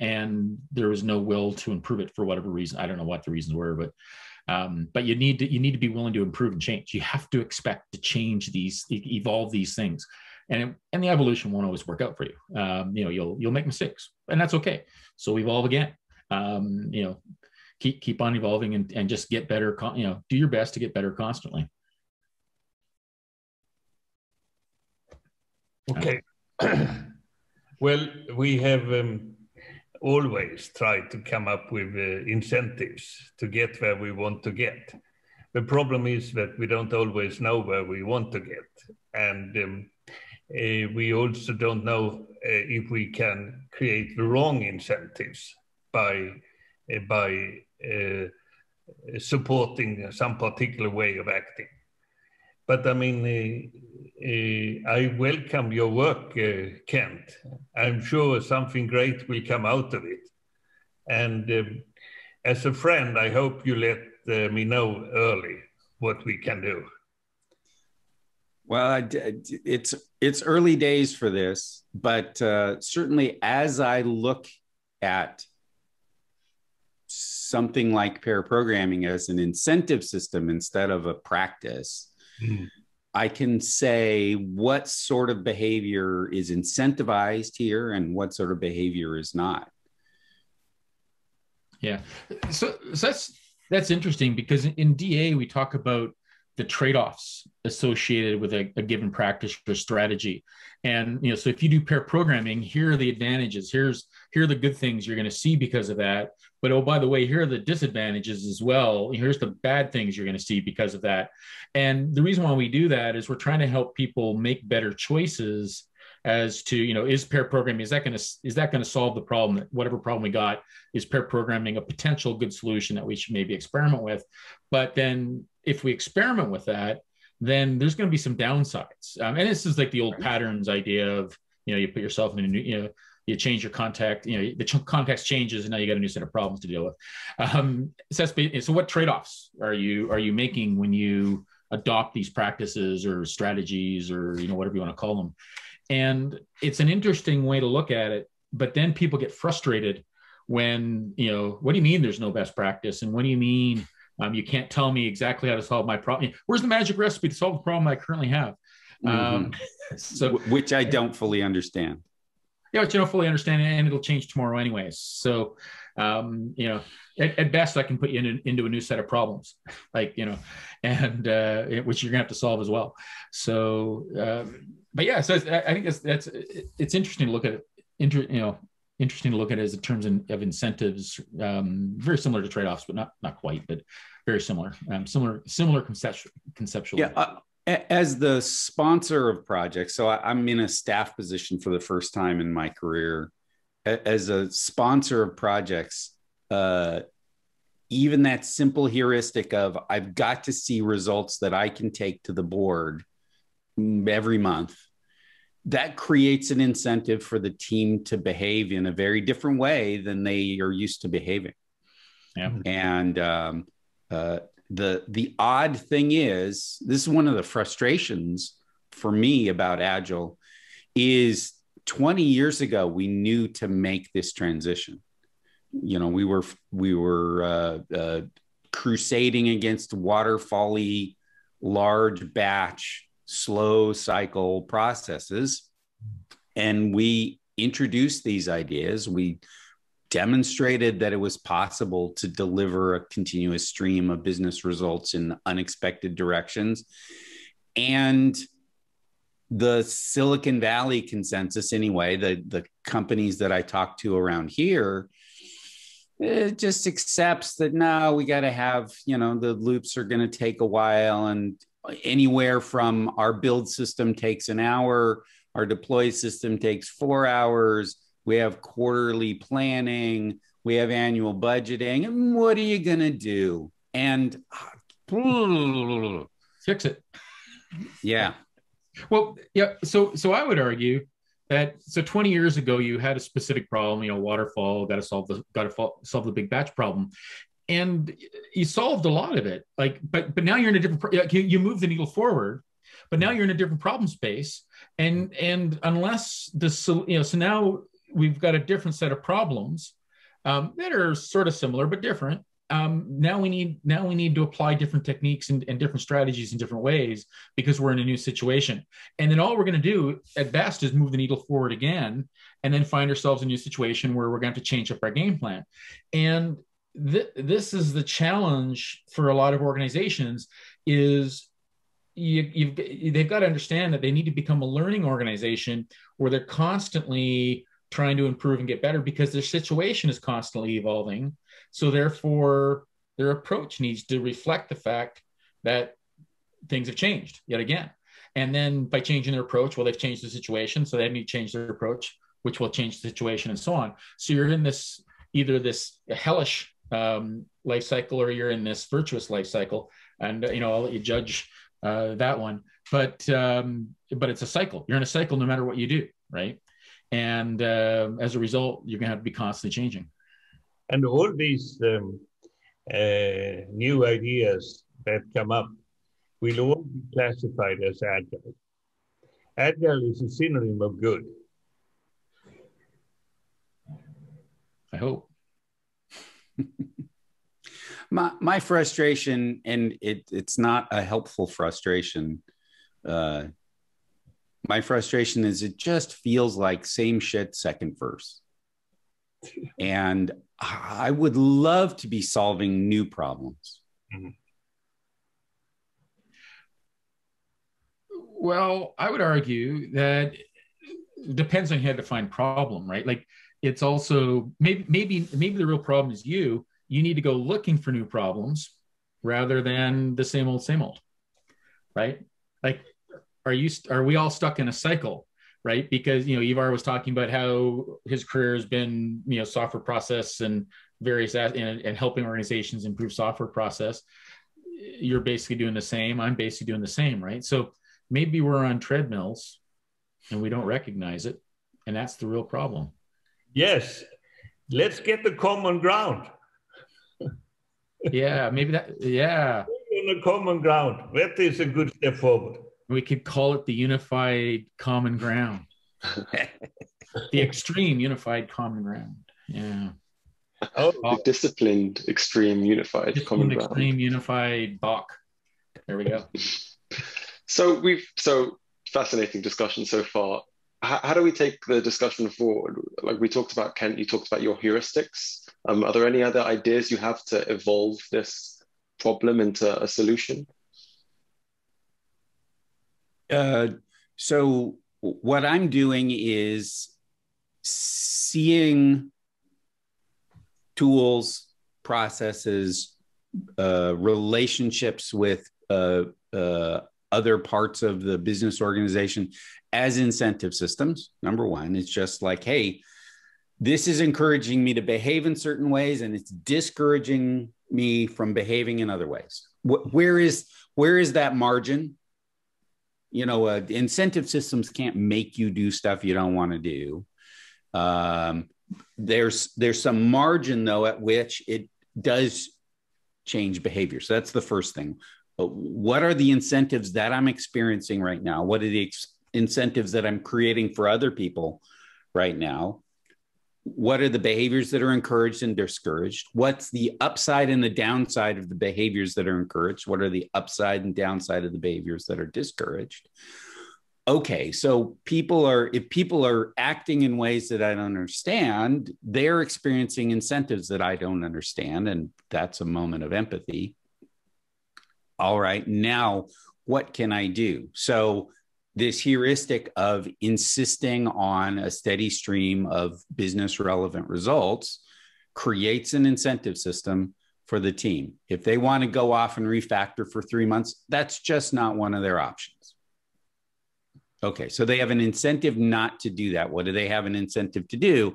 and there was no will to improve it for whatever reason. I don't know what the reasons were, but you need to be willing to improve and change. You have to expect to change evolve these things, and the evolution won't always work out for you. You'll make mistakes, and that's okay. So evolve again. Keep on evolving and just get better. Do your best to get better constantly. Okay. Well, we have always tried to come up with incentives to get where we want to get. The problem is that we don't always know where we want to get. And we also don't know if we can create the wrong incentives by supporting some particular way of acting. But I mean, I welcome your work, Kent. I'm sure something great will come out of it. And as a friend, I hope you let me know early what we can do. Well, it's early days for this, but certainly as I look at something like pair programming as an incentive system instead of a practice, I can say what sort of behavior is incentivized here and what sort of behavior is not. Yeah, so that's interesting, because in DA we talk about the trade-offs associated with a given practice or strategy. And, so if you do pair programming, here are the advantages. Here are the good things you're going to see because of that. But, oh, by the way, here are the disadvantages as well. Here's the bad things you're going to see because of that. And the reason why we do that is we're trying to help people make better choices as to, is pair programming, is that going to solve the problem? Whatever problem we got, is pair programming a potential good solution that we should maybe experiment with? But then if we experiment with that, then there's going to be some downsides. And this is like the old patterns idea of, you put yourself in a new, you change your context, the context changes, and now you got a new set of problems to deal with. So what trade-offs are you making when you adopt these practices or strategies or, whatever you want to call them? And it's an interesting way to look at it, but then people get frustrated when, what do you mean there's no best practice? And what do you mean you can't tell me exactly how to solve my problem? Where's the magic recipe to solve the problem I currently have? Which I don't fully understand. Yeah, but you don't fully understand, and it'll change tomorrow anyways. So, at best, I can put you into a new set of problems, and which you're gonna have to solve as well. So, but yeah, so I think it's interesting to look at it. Interesting to look at it as in terms of incentives, very similar to trade-offs, but not quite, but very similar. Similar conceptually. Yeah. As the sponsor of projects, so I'm in a staff position for the first time in my career. As a sponsor of projects, even that simple heuristic of I've got to see results that I can take to the board every month that creates an incentive for the team to behave in a very different way than they are used to behaving. Yeah. And the odd thing is, this is one of the frustrations for me about Agile, is 20 years ago, we knew to make this transition. You know, we were crusading against waterfall-y, large batch, slow cycle processes. And we introduced these ideas. We demonstrated that it was possible to deliver a continuous stream of business results in unexpected directions. And the Silicon Valley consensus, anyway, the companies that I talk to around here, it just accepts that no, we got to have, you know, the loops are going to take a while, and anywhere from our build system takes an hour, our deploy system takes 4 hours, we have quarterly planning, we have annual budgeting, and what are you going to do? And fix it. Yeah. Well, yeah. So I would argue that 20 years ago you had a specific problem, you know, waterfall, got to solve the big batch problem, and you solved a lot of it. Like, but now you're in a different. You move the needle forward, but now you're in a different problem space, and unless so now we've got a different set of problems that are sort of similar but different. Now we need to apply different techniques and different strategies in different ways because we're in a new situation. And then all we're going to do at best is move the needle forward again, and then find ourselves in a new situation where we're going to have to change up our game plan. And this is the challenge for a lot of organizations is they've got to understand that they need to become a learning organization where they're constantly trying to improve and get better because their situation is constantly evolving. So therefore, their approach needs to reflect the fact that things have changed yet again. And then by changing their approach, well, they've changed the situation, so they need to change their approach, which will change the situation and so on. So you're in this, either this hellish life cycle or you're in this virtuous life cycle. And, I'll let you judge that one. But it's a cycle. You're in a cycle no matter what you do, right? And as a result, you're going to have to be constantly changing. And all these new ideas that come up will all be classified as agile. Agile is a synonym of good. I hope. My frustration, and it's not a helpful frustration. My frustration is it just feels like same shit, second verse. And I would love to be solving new problems. Mm-hmm. Well, I would argue that it depends on how to define problem, right? Like it's also maybe the real problem is you need to go looking for new problems rather than the same old, right? Like, are we all stuck in a cycle, right? Because, Ivar was talking about how his career has been, software process and various and helping organizations improve software process. You're basically doing the same. I'm basically doing the same, right? So maybe we're on treadmills and we don't recognize it. And that's the real problem. Yes. Let's get the common ground. Yeah, maybe that, yeah. On the common ground. That is a good step forward. We could call it the unified common ground. The extreme unified common ground. Yeah. Oh, the disciplined extreme unified common ground. Extreme unified BOC. There we go. So fascinating discussion so far. How do we take the discussion forward? Like we talked about, Kent, you talked about your heuristics. Are there any other ideas you have to evolve this problem into a solution? So what I'm doing is seeing tools, processes, relationships with other parts of the business organization as incentive systems. Number one, it's just like, hey, this is encouraging me to behave in certain ways, and it's discouraging me from behaving in other ways. Where is that margin? incentive systems can't make you do stuff you don't want to do. There's some margin though at which it does change behavior. So that's the first thing. What are the incentives that I'm experiencing right now? What are the incentives that I'm creating for other people right now? What are the behaviors that are encouraged and discouraged? What's the upside and the downside of the behaviors that are encouraged? What are the upside and downside of the behaviors that are discouraged? Okay, so if people are acting in ways that I don't understand, they're experiencing incentives that I don't understand, and that's a moment of empathy. All right, now what can I do? So this heuristic of insisting on a steady stream of business relevant results creates an incentive system for the team. If they want to go off and refactor for 3 months, that's just not one of their options. Okay, so they have an incentive not to do that. What do they have an incentive to do?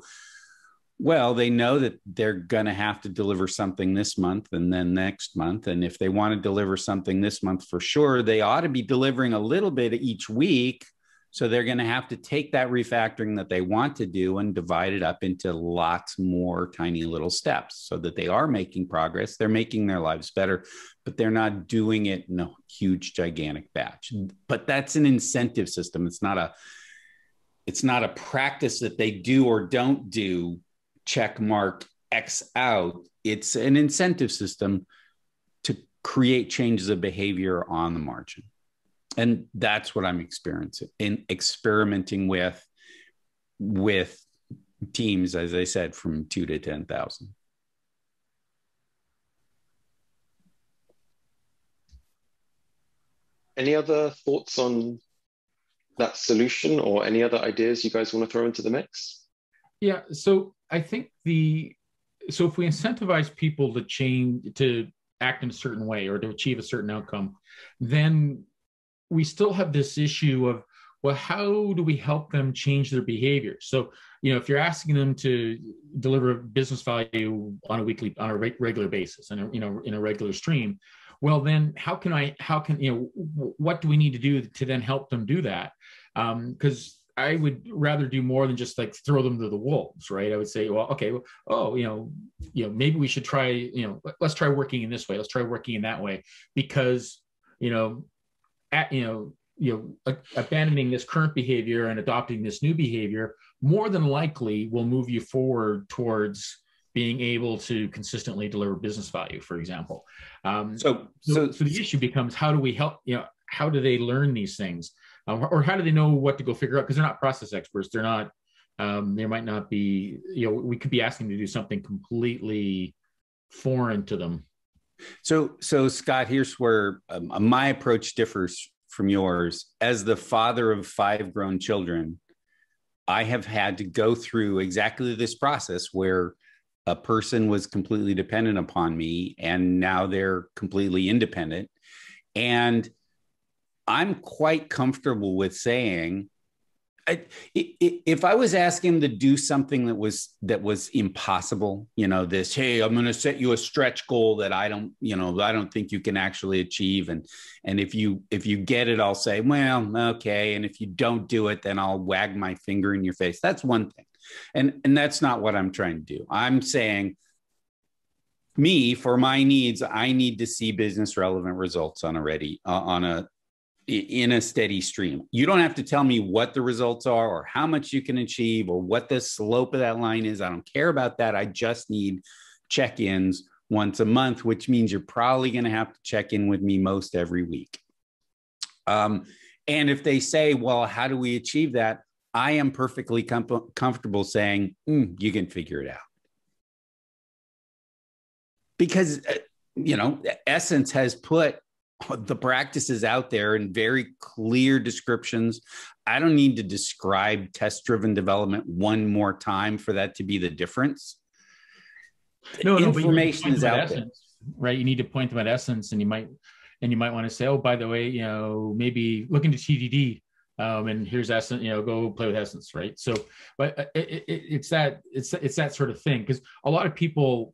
Well, they know that they're going to have to deliver something this month and then next month. And if they want to deliver something this month for sure, they ought to be delivering a little bit each week. So they're going to have to take that refactoring that they want to do and divide it up into lots more tiny little steps so that they are making progress. They're making their lives better, but they're not doing it in a huge, gigantic batch. But that's an incentive system. It's not a practice that they do or don't do, check mark X out. It's an incentive system to create changes of behavior on the margin. And that's what I'm experiencing in experimenting with teams, as I said, from 2 to 10,000. Any other thoughts on that solution or any other ideas you guys want to throw into the mix? Yeah, so I think so if we incentivize people to act in a certain way or to achieve a certain outcome, then we still have this issue of, well, how do we help them change their behavior? So, if you're asking them to deliver business value on a regular basis and, in a regular stream, well, then what do we need to do to then help them do that? Because I would rather do more than just like throw them to the wolves, right? I would say, well, okay, maybe we should try, let's try working in this way. Let's try working in that way, because, abandoning this current behavior and adopting this new behavior more than likely will move you forward towards being able to consistently deliver business value, for example. So the issue becomes, how do we help, how do they learn these things? Or how do they know what to go figure out? Because they're not process experts. They're not, there might not be, we could be asking them to do something completely foreign to them. So Scott, here's where my approach differs from yours. As the father of 5 grown children, I have had to go through exactly this process where a person was completely dependent upon me and now they're completely independent. And I'm quite comfortable with saying, if I was asking him to do something that was impossible, this, hey, I'm going to set you a stretch goal that I don't think you can actually achieve, and if you get it, I'll say, well, okay, and if you don't do it, then I'll wag my finger in your face. That's one thing, and that's not what I'm trying to do. I'm saying, for my needs, I need to see business relevant results in a steady stream. You don't have to tell me what the results are or how much you can achieve or what the slope of that line is. I don't care about that. I just need check-ins once a month, which means you're probably going to have to check in with me most every week. And if they say, well, how do we achieve that? I am perfectly comfortable saying, you can figure it out. Because, Essence has put the practices out there in very clear descriptions. I don't need to describe test-driven development one more time for that to be the difference. Information is out there, right? You need to point them at Essence, and you might want to say, oh, by the way, maybe look into TDD, and here's Essence. Go play with Essence, right? So, but it's that sort of thing, because a lot of people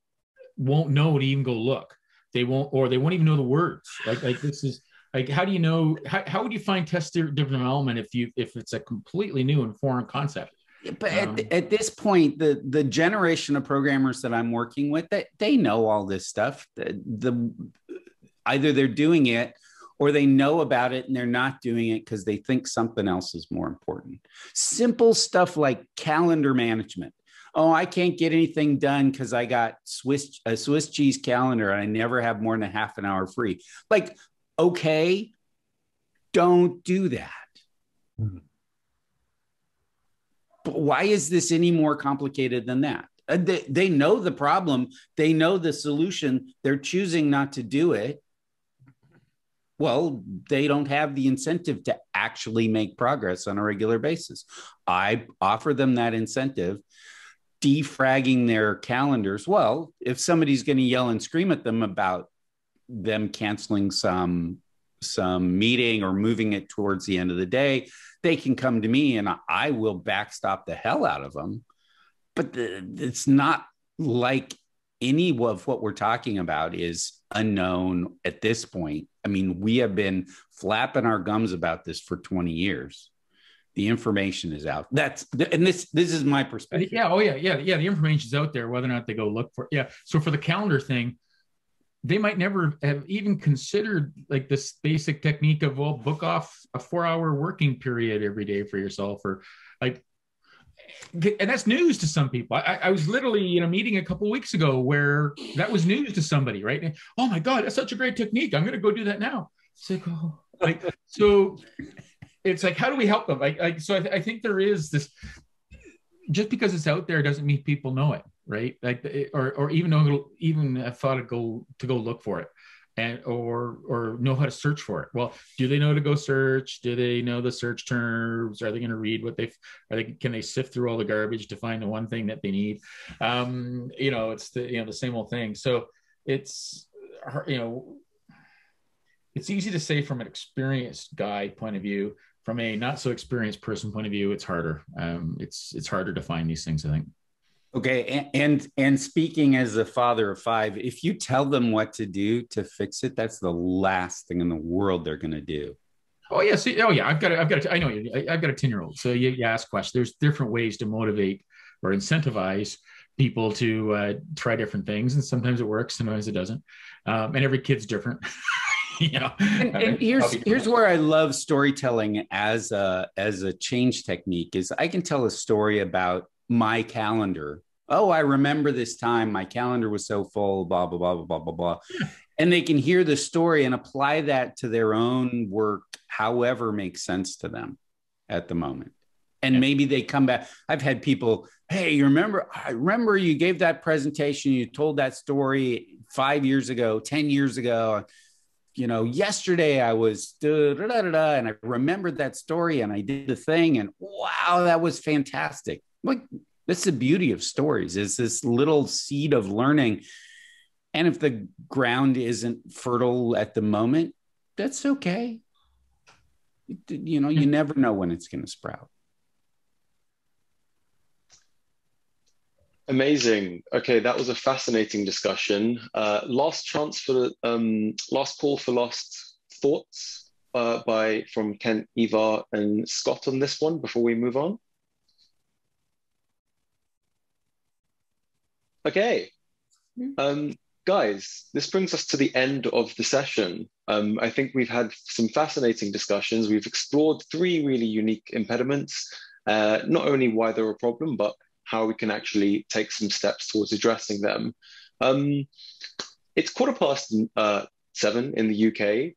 won't know to even go look. They won't even know the words. Like this is, Like, how do you know, how would you find test-driven development if it's a completely new and foreign concept? But at this point, the generation of programmers that I'm working with, they know all this stuff. Either they're doing it or they know about it and they're not doing it because they think something else is more important. Simple stuff like calendar management. Oh, I can't get anything done because I got a Swiss cheese calendar and I never have more than a half an hour free. Like, okay, don't do that. Mm-hmm. But why is this any more complicated than that? They know the problem. They know the solution. They're choosing not to do it. Well, they don't have the incentive to actually make progress on a regular basis. I offer them that incentive, defragging their calendars. Well, if somebody's going to yell and scream at them about them canceling some meeting or moving it towards the end of the day, they can come to me and I will backstop the hell out of them. But it's not like any of what we're talking about is unknown at this point. I mean, we have been flapping our gums about this for 20 years. The information is out. And this is my perspective. Yeah. Oh, yeah. The information's out there, whether or not they go look for it. Yeah. So for the calendar thing, they might never have even considered like this basic technique of, well, book off a 4-hour working period every day for yourself, or like, and that's news to some people. I was literally in a meeting a couple of weeks ago where that was news to somebody, right? And, oh my God, that's such a great technique. I'm going to go do that now. It's like, oh, like, so it's like, how do we help them? So I think there is this, just because it's out there doesn't mean people know it, right? Like, or even thought to go look for it, and or know how to search for it. Well, do they know to go search? Do they know the search terms? Are they going to read what can they sift through all the garbage to find the one thing that they need? It's the same old thing. So it's it's easy to say from an experienced guy point of view. From a not so experienced person point of view, it's harder. It's harder to find these things, I think. Okay. And speaking as a father of 5, if you tell them what to do to fix it, that's the last thing in the world they're going to do. Oh yeah. I've got a 10-year-old. So you ask questions. There's different ways to motivate or incentivize people to try different things. And sometimes it works, sometimes it doesn't. And every kid's different. And here's where I love storytelling as a change technique is I can tell a story about my calendar. Oh, I remember this time my calendar was so full, blah, blah, blah, blah, blah, blah. And they can hear the story and apply that to their own work, however makes sense to them at the moment. And maybe they come back. I've had people, hey, I remember you gave that presentation, you told that story 5 years ago, 10 years ago. Yesterday I was and I remembered that story and I did the thing and wow, that was fantastic. Like, that's the beauty of stories, is this little seed of learning. And if the ground isn't fertile at the moment, that's okay. You never know when it's going to sprout. Amazing. Okay, that was a fascinating discussion. Last call for last thoughts from Kent, Ivar, and Scott on this one before we move on. Okay, guys, this brings us to the end of the session. I think we've had some fascinating discussions. We've explored 3 really unique impediments, not only why they're a problem, but how we can actually take some steps towards addressing them. It's 7:15 in the UK.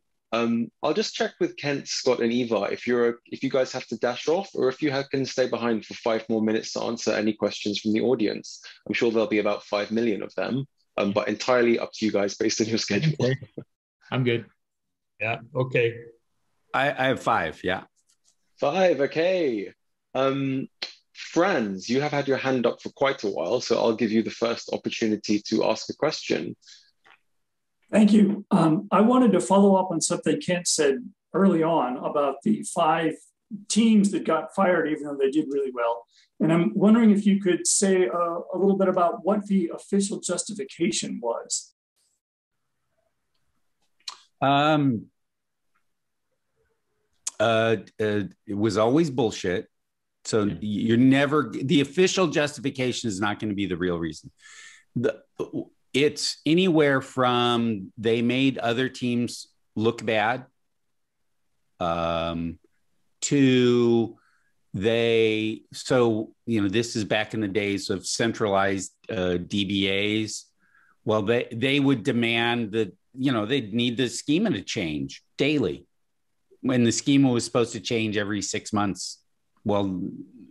I'll just check with Kent, Scott, and Ivar if you guys have to dash off, or if you can stay behind for 5 more minutes to answer any questions from the audience. I'm sure there'll be about 5 million of them, but entirely up to you guys based on your schedule. Okay. I'm good. Yeah. Okay. I have 5. Yeah. 5. Okay. Franz, you have had your hand up for quite a while, so I'll give you the first opportunity to ask a question. Thank you. I wanted to follow up on something Kent said early on about the 5 teams that got fired, even though they did really well. And I'm wondering if you could say a little bit about what the official justification was. it was always bullshit. So you're never, the official justification is not going to be the real reason. It's anywhere from they made other teams look bad to this is back in the days of centralized DBAs. Well, they would demand that, they'd need the schema to change daily when the schema was supposed to change every 6 months. Well,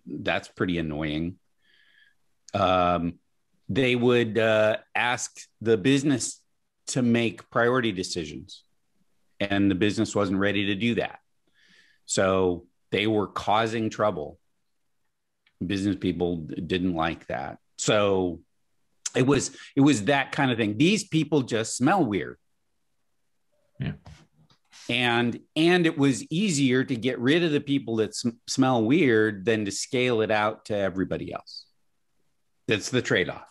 that's pretty annoying. They would ask the business to make priority decisions, and the business wasn't ready to do that. So they were causing trouble. Business people didn't like that. So it was that kind of thing. These people just smell weird. Yeah. And it was easier to get rid of the people that smell weird than to scale it out to everybody else. That's the trade-off.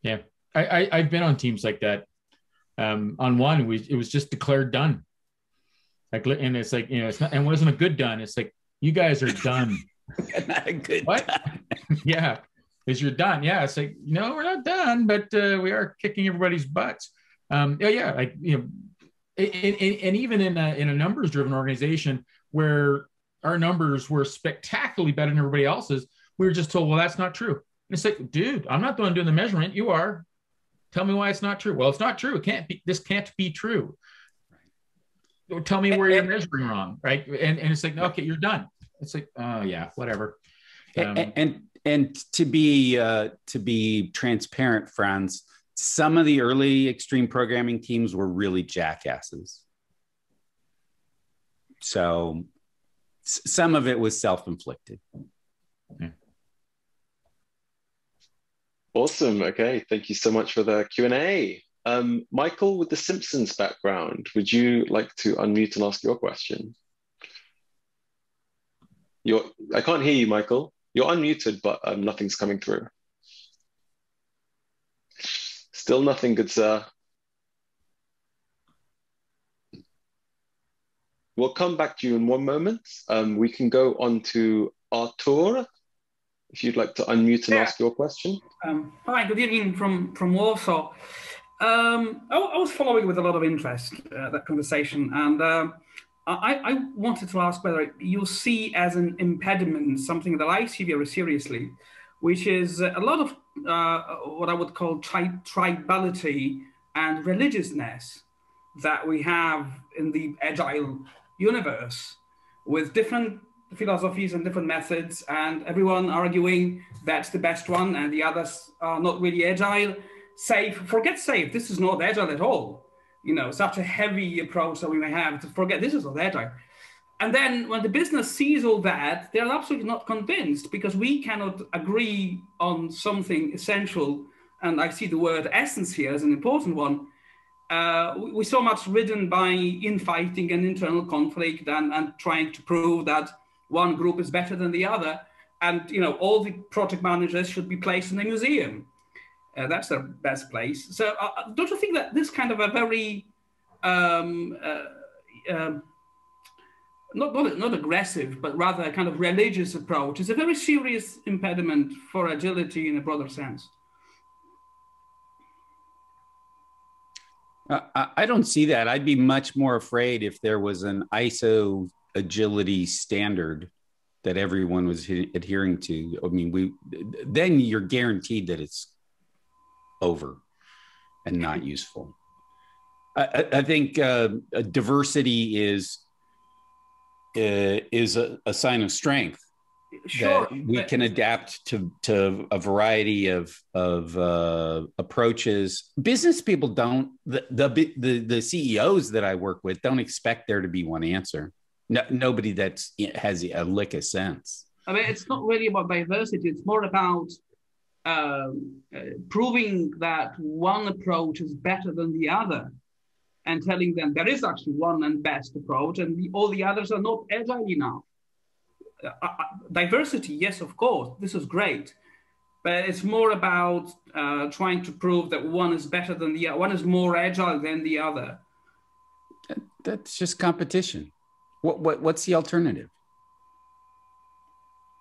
Yeah. I've been on teams like that. On one, it was just declared done. And it's like, it's not, and it wasn't a good done. It's like, you guys are done. Not a good what? done. Yeah. Is you're done. Yeah. It's like, no, we're not done, but we are kicking everybody's butts. And even in a numbers driven organization where our numbers were spectacularly better than everybody else's, we were just told, well, that's not true. And it's like, dude, I'm not the one doing the measurement. You are. Tell me why it's not true. Well, it's not true. This can't be true. Tell me where you're measuring wrong. Right. And it's like, okay, you're done. It's like, oh yeah, whatever. And to be transparent, Franz, some of the early extreme programming teams were really jackasses. So some of it was self-inflicted. Yeah. Awesome. Okay. Thank you so much for the Q&A. Michael, with the Simpsons background, would you like to unmute and ask your question? I can't hear you, Michael. You're unmuted, but nothing's coming through. Still nothing, good sir. We'll come back to you in one moment. We can go on to Artur, if you'd like to unmute and ask your question. Hi, good evening from Warsaw. I was following with a lot of interest that conversation, and I wanted to ask whether you see as an impediment something that I see very seriously, which is a lot of what I would call tribality and religiousness that we have in the agile universe, with different philosophies and different methods, and everyone arguing that's the best one and the others are not really agile. Forget safe, this is not agile at all. Such a heavy approach that we may have to forget this is not agile. And then when the business sees all that, they're absolutely not convinced, because we cannot agree on something essential. And I see the word essence here as an important one. We're so much ridden by infighting and internal conflict and trying to prove that one group is better than the other. And all the project managers should be placed in a museum. That's the best place. So don't you think that this kind of a very not aggressive, but rather a kind of religious approach is a very serious impediment for agility in a broader sense? I don't see that. I'd be much more afraid if there was an ISO agility standard that everyone was adhering to. I mean, then you're guaranteed that it's over and not useful. I think diversity is a sign of strength. Sure, we can adapt to a variety of approaches. Business people don't. The CEOs that I work with don't expect there to be one answer. No, nobody that has a lick of sense. I mean, it's not really about diversity. It's more about proving that one approach is better than the other, and telling them there is actually one and best approach, and all the others are not agile enough. Diversity, yes, of course, this is great, but it's more about trying to prove that one is better than the other, one is more agile than the other. That's just competition. What's the alternative?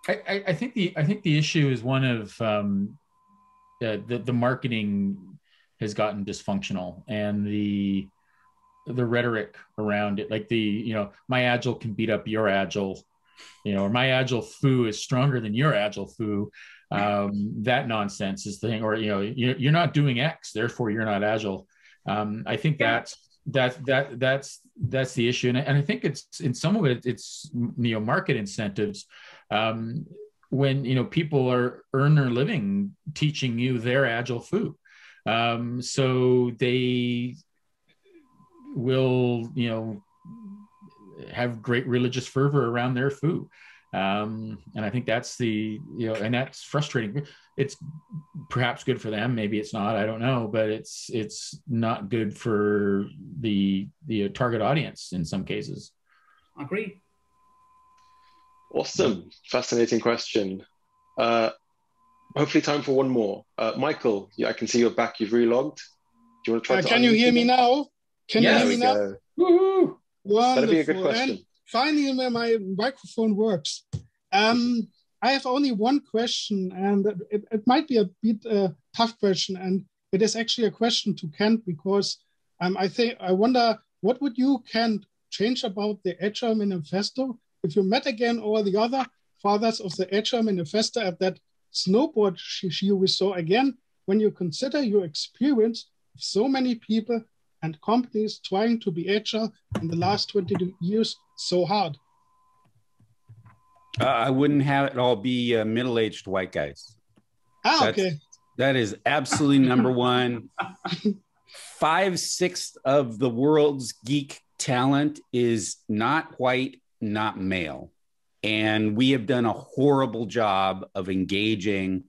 I think the issue is one of the marketing has gotten dysfunctional, and the rhetoric around it, like my Agile can beat up your Agile, or my Agile foo is stronger than your Agile foo. That nonsense is the thing, or you're not doing X, therefore you're not Agile. I think that's the issue, and I think it's in some of it's market incentives. When people earn their living teaching you their Agile foo, so they will have great religious fervor around their foo. And I think that's and that's frustrating. It's perhaps good for them, maybe it's not, I don't know, but it's not good for the target audience in some cases. Agree. Awesome, fascinating question. Hopefully time for one more. Michael, I can see you're back, you've relogged. Do you want to try to can you hear me now? Can you hear me now? Woohoo! That'll be a good question. And finally, my microphone works. I have only one question, and it might be a bit tough question, and it is actually a question to Kent, because I wonder, what would you, Kent, change about the Agile Manifesto if you met again all the other fathers of the Agile Manifesto at that snowboard show we saw again, when you consider your experience of so many people and companies trying to be Agile in the last 22 years so hard? I wouldn't have it all be middle-aged white guys. Okay. That is absolutely number one. 5/6 of the world's geek talent is not white, not male. And we have done a horrible job of engaging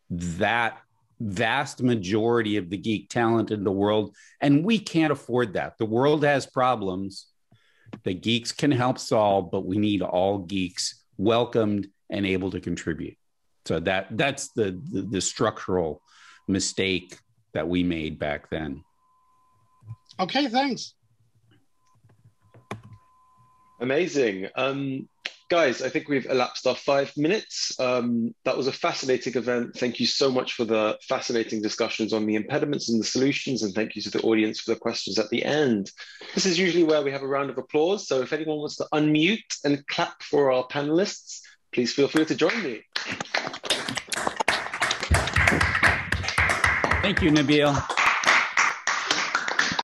that vast majority of the geek talent in the world. And we can't afford that. The world has problems that geeks can help solve, but we need all geeks welcomed and able to contribute. So that's the structural mistake that we made back then. Okay, thanks. Amazing. Guys, I think we've elapsed our 5 minutes. That was a fascinating event. Thank you so much for the fascinating discussions on the impediments and the solutions, and thank you to the audience for the questions at the end. This is usually where we have a round of applause, so if anyone wants to unmute and clap for our panelists, please feel free to join me. Thank you, Nabil.